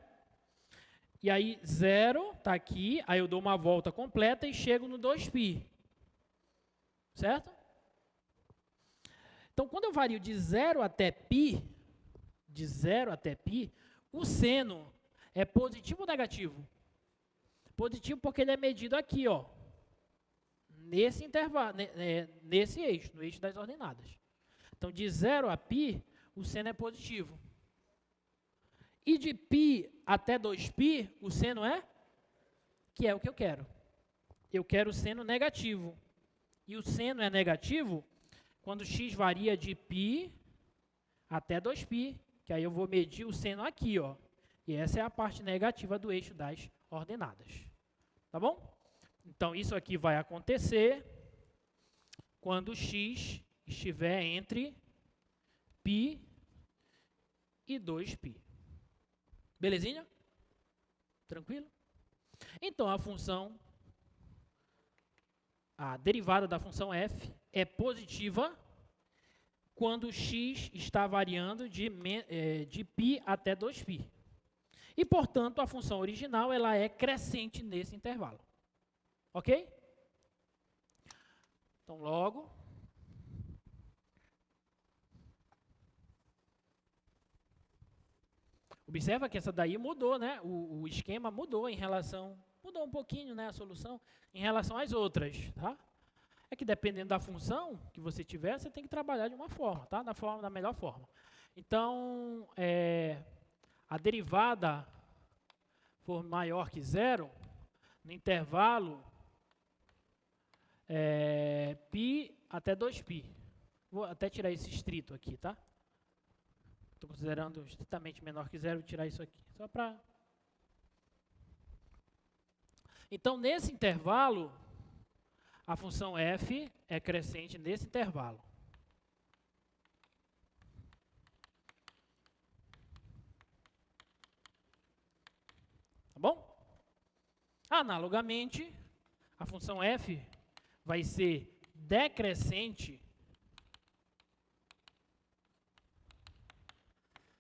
E aí, 0 está aqui, aí eu dou uma volta completa e chego no 2π. Certo? Então, quando eu vario de 0 até π, o seno é positivo ou negativo? Positivo porque ele é medido aqui, ó, nesse intervalo, nesse eixo, no eixo das ordenadas. Então, de 0 a π, o seno é positivo. E de π até 2π, o seno é? Que é o que eu quero. Eu quero o seno negativo. E o seno é negativo quando x varia de π até 2π, que aí eu vou medir o seno aqui, ó. E essa é a parte negativa do eixo das ordenadas. Tá bom? Então, isso aqui vai acontecer quando x estiver entre π e 2π. Belezinha? Tranquilo? Então, a derivada da função f é positiva quando x está variando de π até 2π. E, portanto, a função original ela é crescente nesse intervalo. Ok? Então, logo, observa que essa daí mudou, né? O esquema mudou mudou um pouquinho, né, a solução em relação às outras, tá? É que dependendo da função que você tiver, você tem que trabalhar de uma forma, tá? Da melhor forma. Então, a derivada for maior que zero, no intervalo π até 2π. Vou até tirar esse estrito aqui, tá? Estou considerando estritamente menor que zero, vou tirar isso aqui. Só para... Então, nesse intervalo, a função f é crescente nesse intervalo. Tá bom? Analogamente, a função f vai ser decrescente.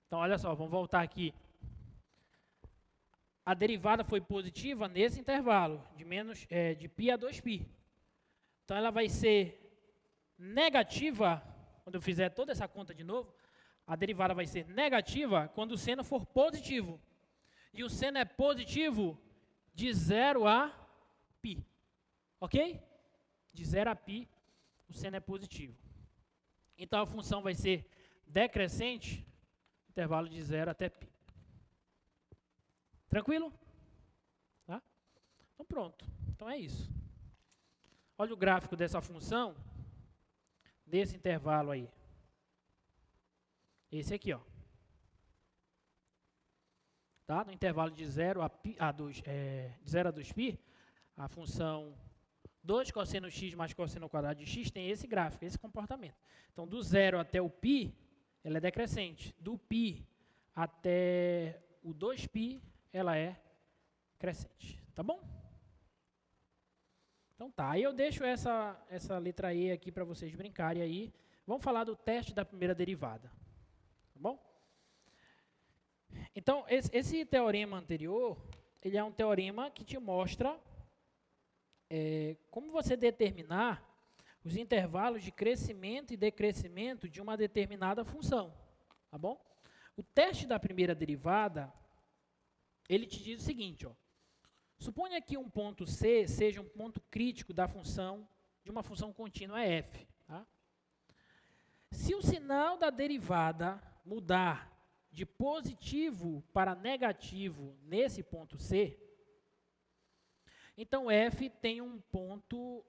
Então, olha só, vamos voltar aqui. A derivada foi positiva nesse intervalo, de π a 2π. Então, ela vai ser negativa, quando eu fizer toda essa conta de novo, a derivada vai ser negativa quando o seno for positivo. E o seno é positivo de 0 a π. Ok? De 0 a π, o seno é positivo. Então, a função vai ser decrescente, intervalo de 0 até π. Tranquilo? Tá? Então, pronto. Então, é isso. Olha o gráfico dessa função, desse intervalo aí. Esse aqui, ó. Tá? No intervalo de 0 a 2π, a função 2 cosseno x mais cosseno ao quadrado de x tem esse gráfico, esse comportamento. Então, do 0 até o π, ela é decrescente. Do π até o 2π, ela é crescente. Tá bom? Então tá, aí eu deixo essa letra E aqui para vocês brincarem aí. Vamos falar do teste da primeira derivada. Tá bom? Então, esse teorema anterior, ele é um teorema que te mostra como você determinar os intervalos de crescimento e decrescimento de uma determinada função. Tá bom? O teste da primeira derivada, ele te diz o seguinte, ó. Suponha que um ponto C seja um ponto crítico da função, de uma função contínua f. Tá? Se o sinal da derivada mudar de positivo para negativo nesse ponto C, então f tem um ponto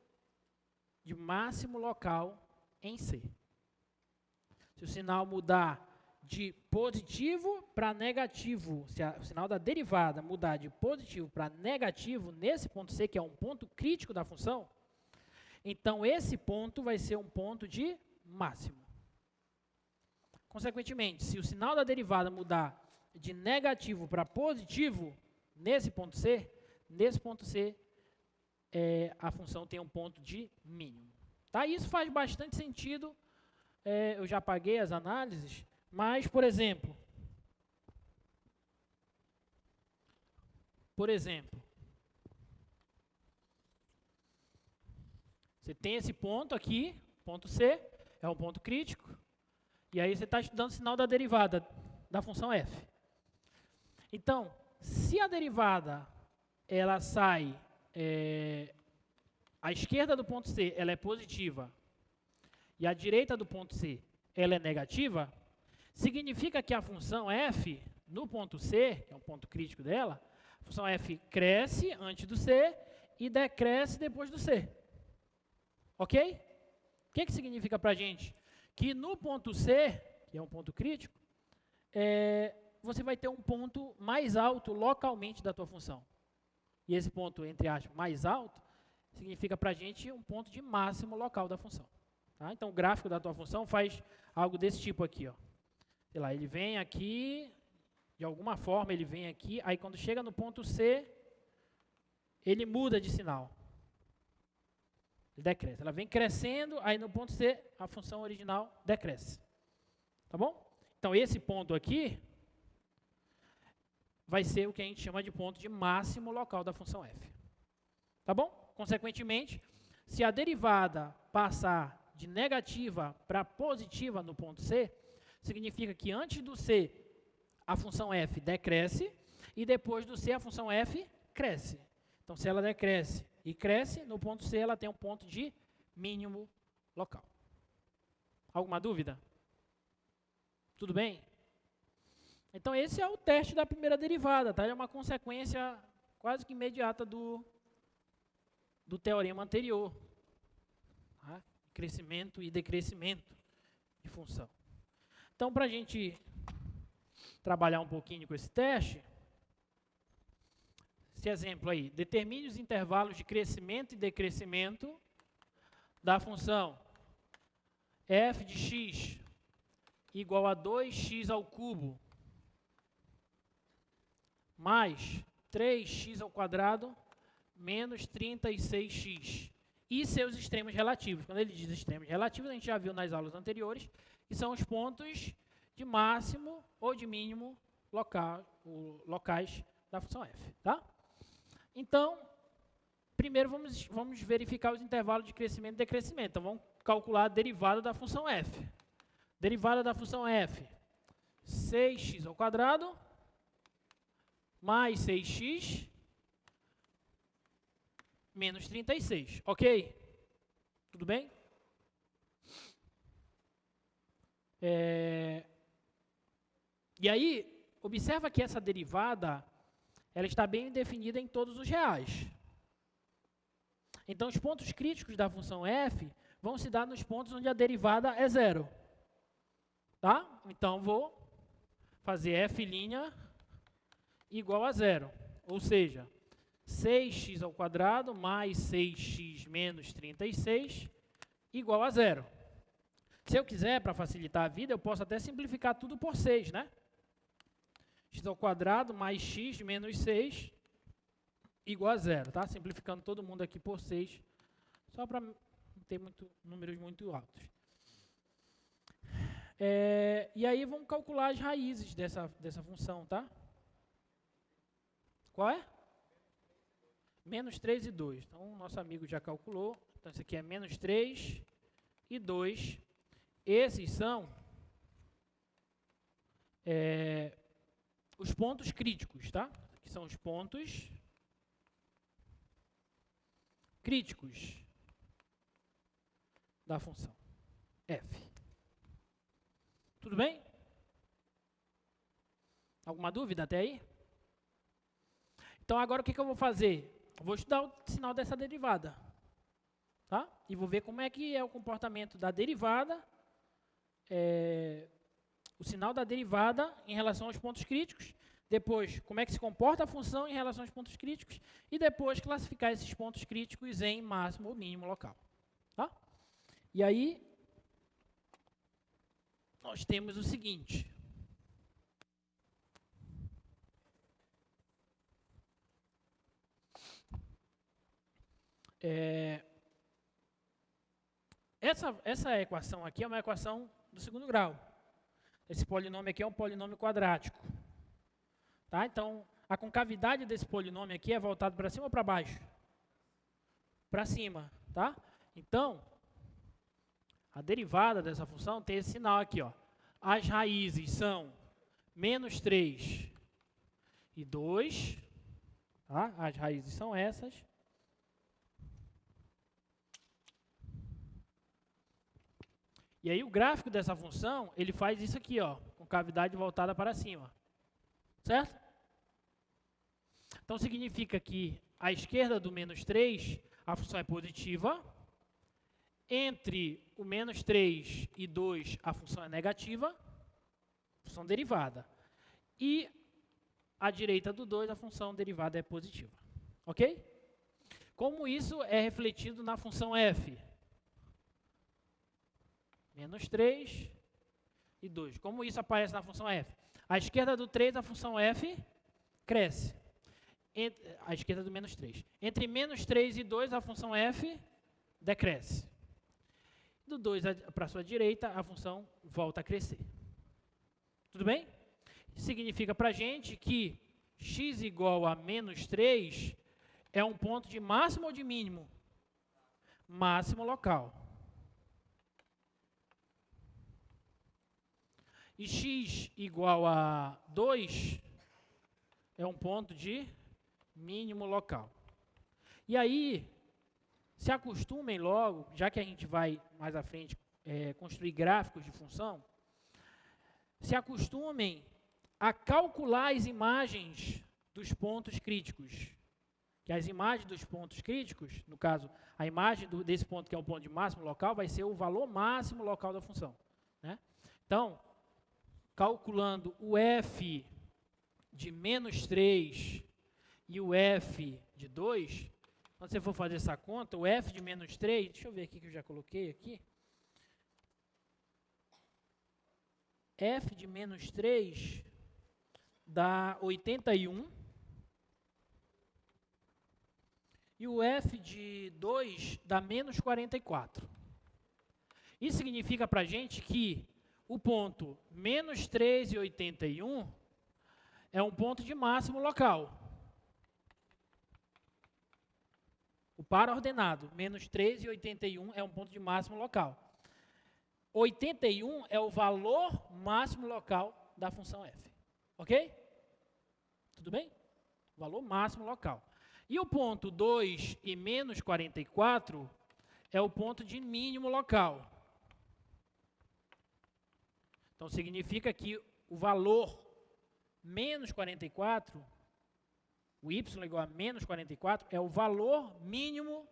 de máximo local em C. Se o sinal mudar de positivo para negativo, se o sinal da derivada mudar de positivo para negativo nesse ponto C, que é um ponto crítico da função, então esse ponto vai ser um ponto de máximo. Consequentemente, se o sinal da derivada mudar de negativo para positivo nesse ponto C, a função tem um ponto de mínimo. Tá? Isso faz bastante sentido, eu já apaguei as análises, mas, por exemplo, você tem esse ponto aqui, ponto C, é um ponto crítico, e aí você está estudando o sinal da derivada da função f. Então, se a derivada ela sai à esquerda do ponto C, ela é positiva, e à direita do ponto C, ela é negativa, significa que a função f, no ponto C, que é um ponto crítico dela, a função f cresce antes do C e decresce depois do C. Ok? O que significa para a gente? Que no ponto C, que é um ponto crítico, você vai ter um ponto mais alto localmente da tua função. E esse ponto, entre aspas, mais alto, significa para a gente um ponto de máximo local da função. Tá? Então, o gráfico da tua função faz algo desse tipo aqui, ó. Sei lá, ele vem aqui, de alguma forma ele vem aqui, aí quando chega no ponto C, ele muda de sinal. Ele decresce. Ela vem crescendo, aí no ponto C, a função original decresce. Tá bom? Então, esse ponto aqui vai ser o que a gente chama de ponto de máximo local da função f. Tá bom? Consequentemente, se a derivada passar de negativa para positiva no ponto C, significa que antes do C, a função f decresce, e depois do C, a função f cresce. Então, se ela decresce e cresce, no ponto C, ela tem um ponto de mínimo local. Alguma dúvida? Tudo bem? Então, esse é o teste da primeira derivada, tá? É uma consequência quase que imediata do teorema anterior. Tá? Crescimento e decrescimento de função. Então, para a gente trabalhar um pouquinho com esse teste, esse exemplo aí, determine os intervalos de crescimento e decrescimento da função f de x igual a 2x ao cubo mais 3x ao quadrado menos 36x e seus extremos relativos. Quando ele diz extremos relativos, a gente já viu nas aulas anteriores, que são os pontos de máximo ou de mínimo locais da função f. Tá? Então, primeiro vamos verificar os intervalos de crescimento e decrescimento. Então, vamos calcular a derivada da função f. Derivada da função f, 6x ao quadrado mais 6x menos 36. Ok? Tudo bem? E aí, observa que essa derivada ela está bem definida em todos os reais. Então, os pontos críticos da função f vão se dar nos pontos onde a derivada é zero. Tá? Então, vou fazer f' igual a zero. Ou seja, 6x ao quadrado mais 6x menos 36 igual a zero. Se eu quiser, para facilitar a vida, eu posso até simplificar tudo por 6, né? X ao quadrado mais x menos 6 igual a zero, tá? Simplificando todo mundo aqui por 6, só para não ter números muito altos. E aí vamos calcular as raízes dessa função, tá? Qual é? Menos 3 e 2. Então, o nosso amigo já calculou. Então, isso aqui é menos 3 e 2. Esses são os pontos críticos, tá? Que são os pontos críticos da função f. Tudo bem? Alguma dúvida até aí? Então, agora o que eu vou fazer? Eu vou estudar o sinal dessa derivada. Tá? E vou ver como é que é o comportamento da derivada, o sinal da derivada em relação aos pontos críticos. Depois, como é que se comporta a função em relação aos pontos críticos. E depois, classificar esses pontos críticos em máximo ou mínimo local. Tá? E aí, nós temos o seguinte. Essa equação aqui é uma equação do segundo grau. Esse polinômio aqui é um polinômio quadrático. Tá? Então, a concavidade desse polinômio aqui é voltado para cima ou para baixo? Para cima. Tá? Então, a derivada dessa função tem esse sinal aqui. Ó. As raízes são menos 3 e 2. Tá? As raízes são essas. E aí o gráfico dessa função, ele faz isso aqui, ó, com cavidade voltada para cima. Certo? Então significa que à esquerda do menos 3, a função é positiva. Entre o menos 3 e 2, a função é negativa. Função derivada. E à direita do 2, a função derivada é positiva. Ok? Como isso é refletido na função f? Menos 3 e 2. Como isso aparece na função f? À esquerda do 3, a função f cresce. À esquerda do menos 3. Entre menos 3 e 2, a função f decresce. Do 2 para a sua direita, a função volta a crescer. Tudo bem? Significa para a gente que x igual a menos 3 é um ponto de máximo ou de mínimo? Máximo local. E x igual a 2 é um ponto de mínimo local. E aí, se acostumem logo, já que a gente vai mais à frente construir gráficos de função, se acostumem a calcular as imagens dos pontos críticos. Que as imagens dos pontos críticos, no caso, a imagem desse ponto que é um ponto de máximo local, vai ser o valor máximo local da função. Né? Então, calculando o f de menos 3 e o f de 2, quando você for fazer essa conta, o f de menos 3, deixa eu ver aqui que eu já coloquei aqui. F de menos 3 dá 81. E o f de 2 dá menos 44. Isso significa para a gente que o ponto menos 3 e 81 é um ponto de máximo local. O par ordenado, menos 3 e 81 é um ponto de máximo local. 81 é o valor máximo local da função f. Ok? Tudo bem? Valor máximo local. E o ponto 2 e menos 44 é o ponto de mínimo local. Então, significa que o valor menos 44, o y igual a menos 44, é o valor mínimo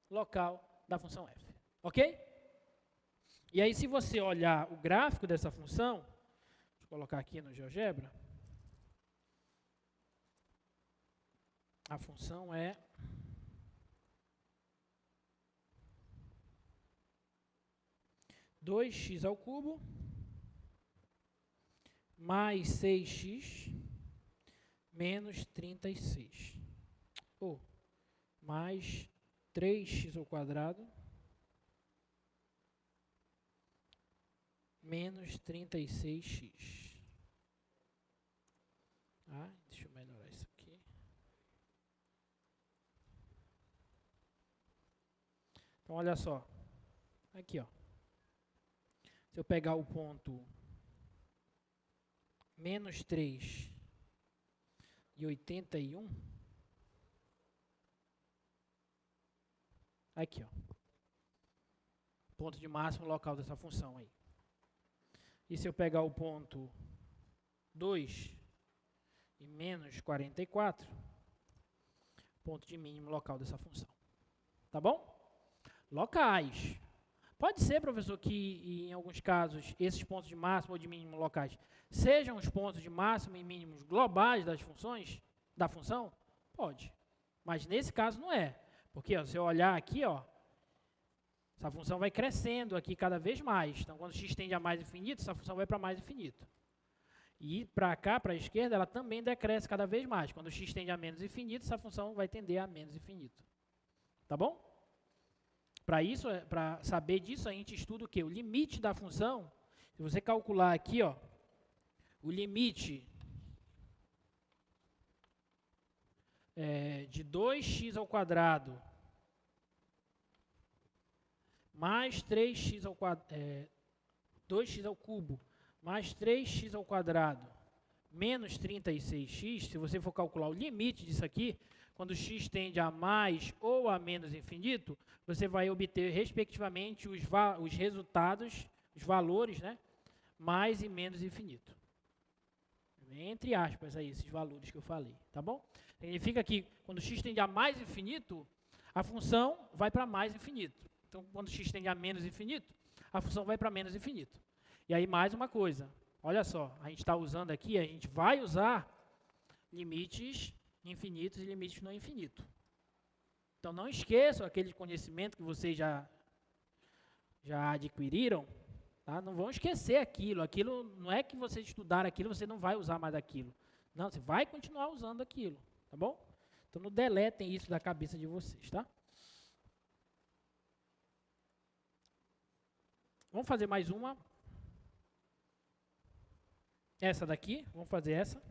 local da função f. Ok? E aí, se você olhar o gráfico dessa função, deixa eu colocar aqui no GeoGebra, a função é dois x ao cubo mais 6x menos 36. Ou mais 3x ao quadrado menos 36x. Deixa eu melhorar isso aqui. Então, olha só. Aqui, ó. Se eu pegar o ponto menos 3 e 81, aqui, ó. Ponto de máximo local dessa função aí. E se eu pegar o ponto 2 e menos 44, ponto de mínimo local dessa função. Tá bom? Locais. Pode ser, professor, que em alguns casos esses pontos de máximo ou de mínimo locais sejam os pontos de máximo e mínimos globais das funções, da função? Pode. Mas nesse caso não é. Porque ó, se eu olhar aqui, ó, essa função vai crescendo aqui cada vez mais. Então, quando x tende a mais infinito, essa função vai para mais infinito. E para cá, para a esquerda, ela também decresce cada vez mais. Quando x tende a menos infinito, essa função vai tender a menos infinito. Tá bom? Para saber disso, a gente estuda o quê? O limite da função. Se você calcular aqui, ó, o limite de 2x ao quadrado mais 3x ao quadrado, 2x ao cubo mais 3x ao quadrado menos 36x, se você for calcular o limite disso aqui, quando x tende a mais ou a menos infinito, você vai obter, respectivamente, os resultados, os valores, né, mais e menos infinito. Entre aspas, aí, esses valores que eu falei, tá bom? Significa que, quando x tende a mais infinito, a função vai para mais infinito. Então, quando x tende a menos infinito, a função vai para menos infinito. E aí, mais uma coisa. Olha só, a gente está usando aqui, a gente vai usar limites infinitos e limites não infinitos. Então, não esqueçam aquele conhecimento que vocês já adquiriram. Tá? Não vão esquecer aquilo. Aquilo não é que vocês estudaram aquilo, você não vai usar mais aquilo. Não, você vai continuar usando aquilo. Tá bom? Então, não deletem isso da cabeça de vocês, tá? Vamos fazer mais uma. Essa daqui, vamos fazer essa.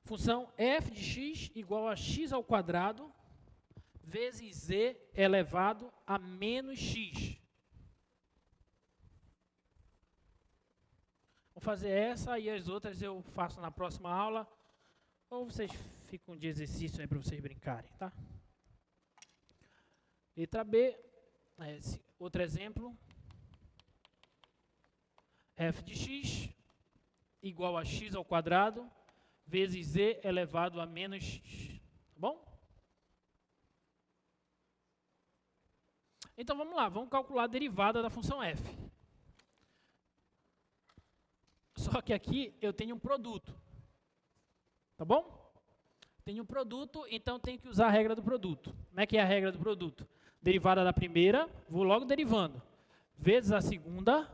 Função f de x igual a x ao quadrado vezes z elevado a menos x. Vou fazer essa e as outras eu faço na próxima aula. Ou vocês ficam de exercício aí para vocês brincarem, tá? Letra B, outro exemplo. F de x igual a x ao quadrado vezes z elevado a menos x. Tá bom? Então, vamos lá. Vamos calcular a derivada da função f. Só que aqui eu tenho um produto. Tá bom? Tenho um produto, então tenho que usar a regra do produto. Como é que é a regra do produto? Derivada da primeira, vou logo derivando. Vezes a segunda,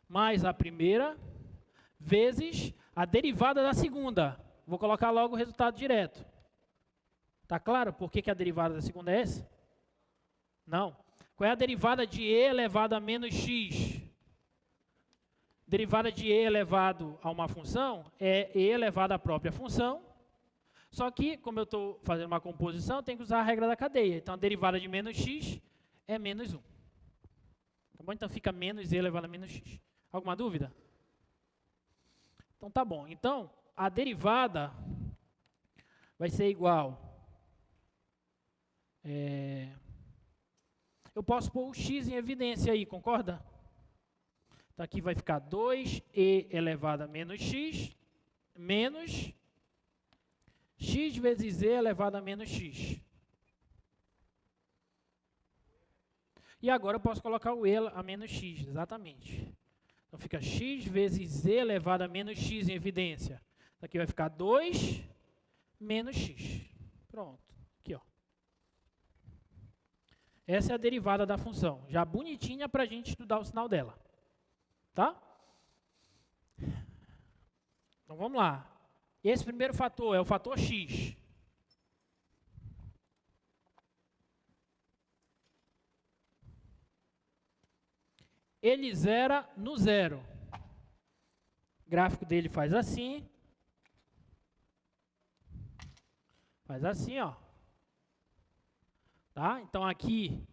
mais a primeira, vezes a derivada da segunda. Vou colocar logo o resultado direto. Tá claro por que a derivada da segunda é essa? Não. Qual é a derivada de e elevado a menos x? Derivada de e elevado a uma função é e elevado à própria função. Só que, como eu estou fazendo uma composição, eu tenho que usar a regra da cadeia. Então, a derivada de menos x é menos 1. Tá bom? Então, fica menos e elevado a menos x. Alguma dúvida? Então, tá bom. Então, a derivada vai ser igual. Eu posso pôr o x em evidência aí, concorda? Então, aqui vai ficar 2e elevado a menos x, menos x vezes e elevado a menos x. E agora eu posso colocar o e a menos x, exatamente. Então fica x vezes z elevado a menos x em evidência. Isso aqui vai ficar 2 menos x. Pronto. Aqui, ó. Essa é a derivada da função. Já bonitinha para a gente estudar o sinal dela. Tá? Então vamos lá. Esse primeiro fator é o fator x. Ele zera no zero. O gráfico dele faz assim. Faz assim, ó. Tá? Então aqui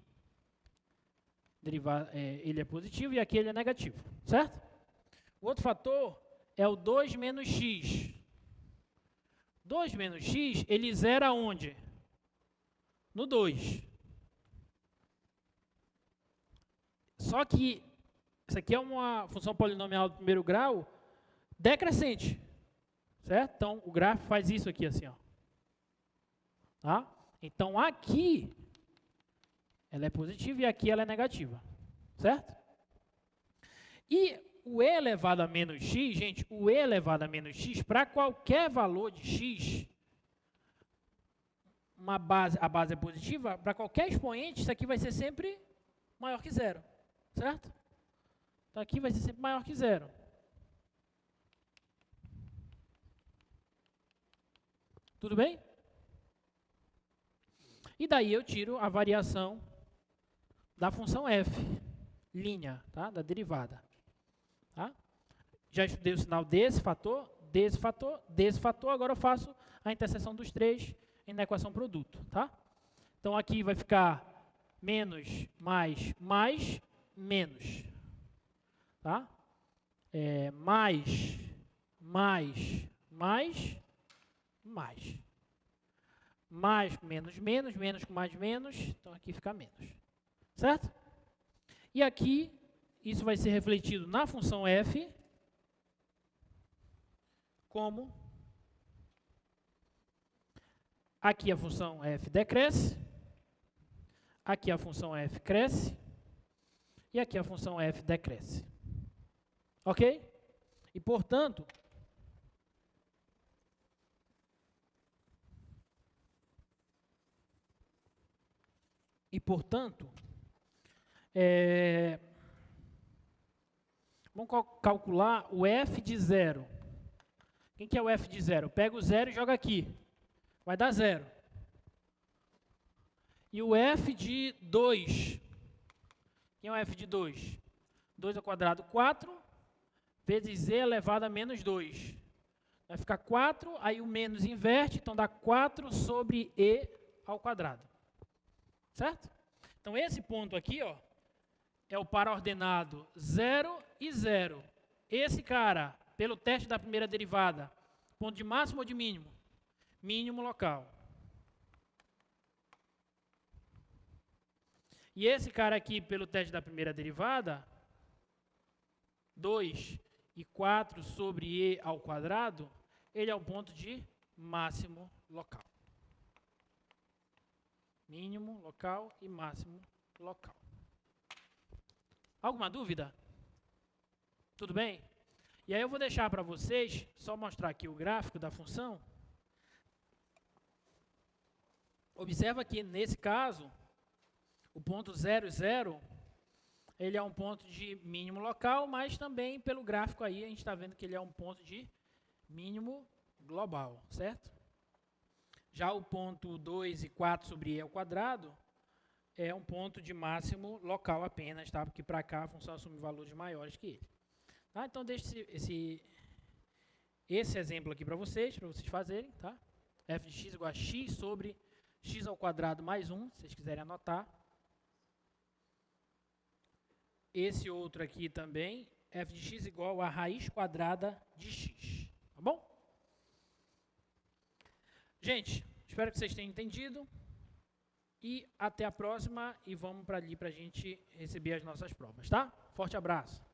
ele é positivo e aqui ele é negativo. Certo? O outro fator é o 2 menos x. 2 menos x, ele zera onde? No 2. Só que isso aqui é uma função polinomial do primeiro grau decrescente. Certo? Então, o gráfico faz isso aqui assim, ó. Tá? Então, aqui ela é positiva e aqui ela é negativa. Certo? E o e elevado a menos x, gente, o e elevado a menos x, para qualquer valor de x, a base é positiva, para qualquer expoente, isso aqui vai ser sempre maior que zero. Certo? Então, aqui vai ser sempre maior que zero. Tudo bem? E daí eu tiro a variação da função f, linha, tá? Da derivada. Tá? Já estudei o sinal desse fator, desse fator, desse fator, agora eu faço a interseção dos três na equação produto. Tá? Então, aqui vai ficar menos, mais, menos. Tá? Mais. Mais com menos, menos com mais, menos. Então, aqui fica menos. Certo? E aqui, isso vai ser refletido na função f como aqui a função f decresce, aqui a função f cresce e aqui a função f decresce. Ok? E, portanto, vamos calcular o f de zero. Quem que é o f de zero? Pega o zero e joga aqui. Vai dar zero. E o f de 2. Quem é o f de 2? 2 ao quadrado, 4, vezes z elevado a menos 2. Vai ficar 4, aí o menos inverte, então dá 4 sobre e ao quadrado. Certo? Então, esse ponto aqui, ó, é o paraordenado 0 e 0. Esse cara, pelo teste da primeira derivada, ponto de máximo ou de mínimo? Mínimo local. E esse cara aqui, pelo teste da primeira derivada, 2 e 4 sobre e ao quadrado, ele é o ponto de máximo local. Mínimo local e máximo local. Alguma dúvida? Tudo bem? E aí eu vou deixar para vocês, só mostrar aqui o gráfico da função. Observa que, nesse caso, o ponto 0, 0, ele é um ponto de mínimo local, mas também, pelo gráfico aí, a gente está vendo que ele é um ponto de mínimo global, certo? Já o ponto 2 e 4 sobre e ao quadrado é um ponto de máximo local apenas, tá? Porque para cá a função assume valores maiores que ele. Tá? Então, deixo esse exemplo aqui para vocês fazerem, tá? f de x igual a x sobre x ao quadrado mais 1, se vocês quiserem anotar. Esse outro aqui também, f de x igual a raiz quadrada de x. Tá bom? Gente, espero que vocês tenham entendido. E até a próxima. E vamos para ali para a gente receber as nossas provas, tá? Forte abraço.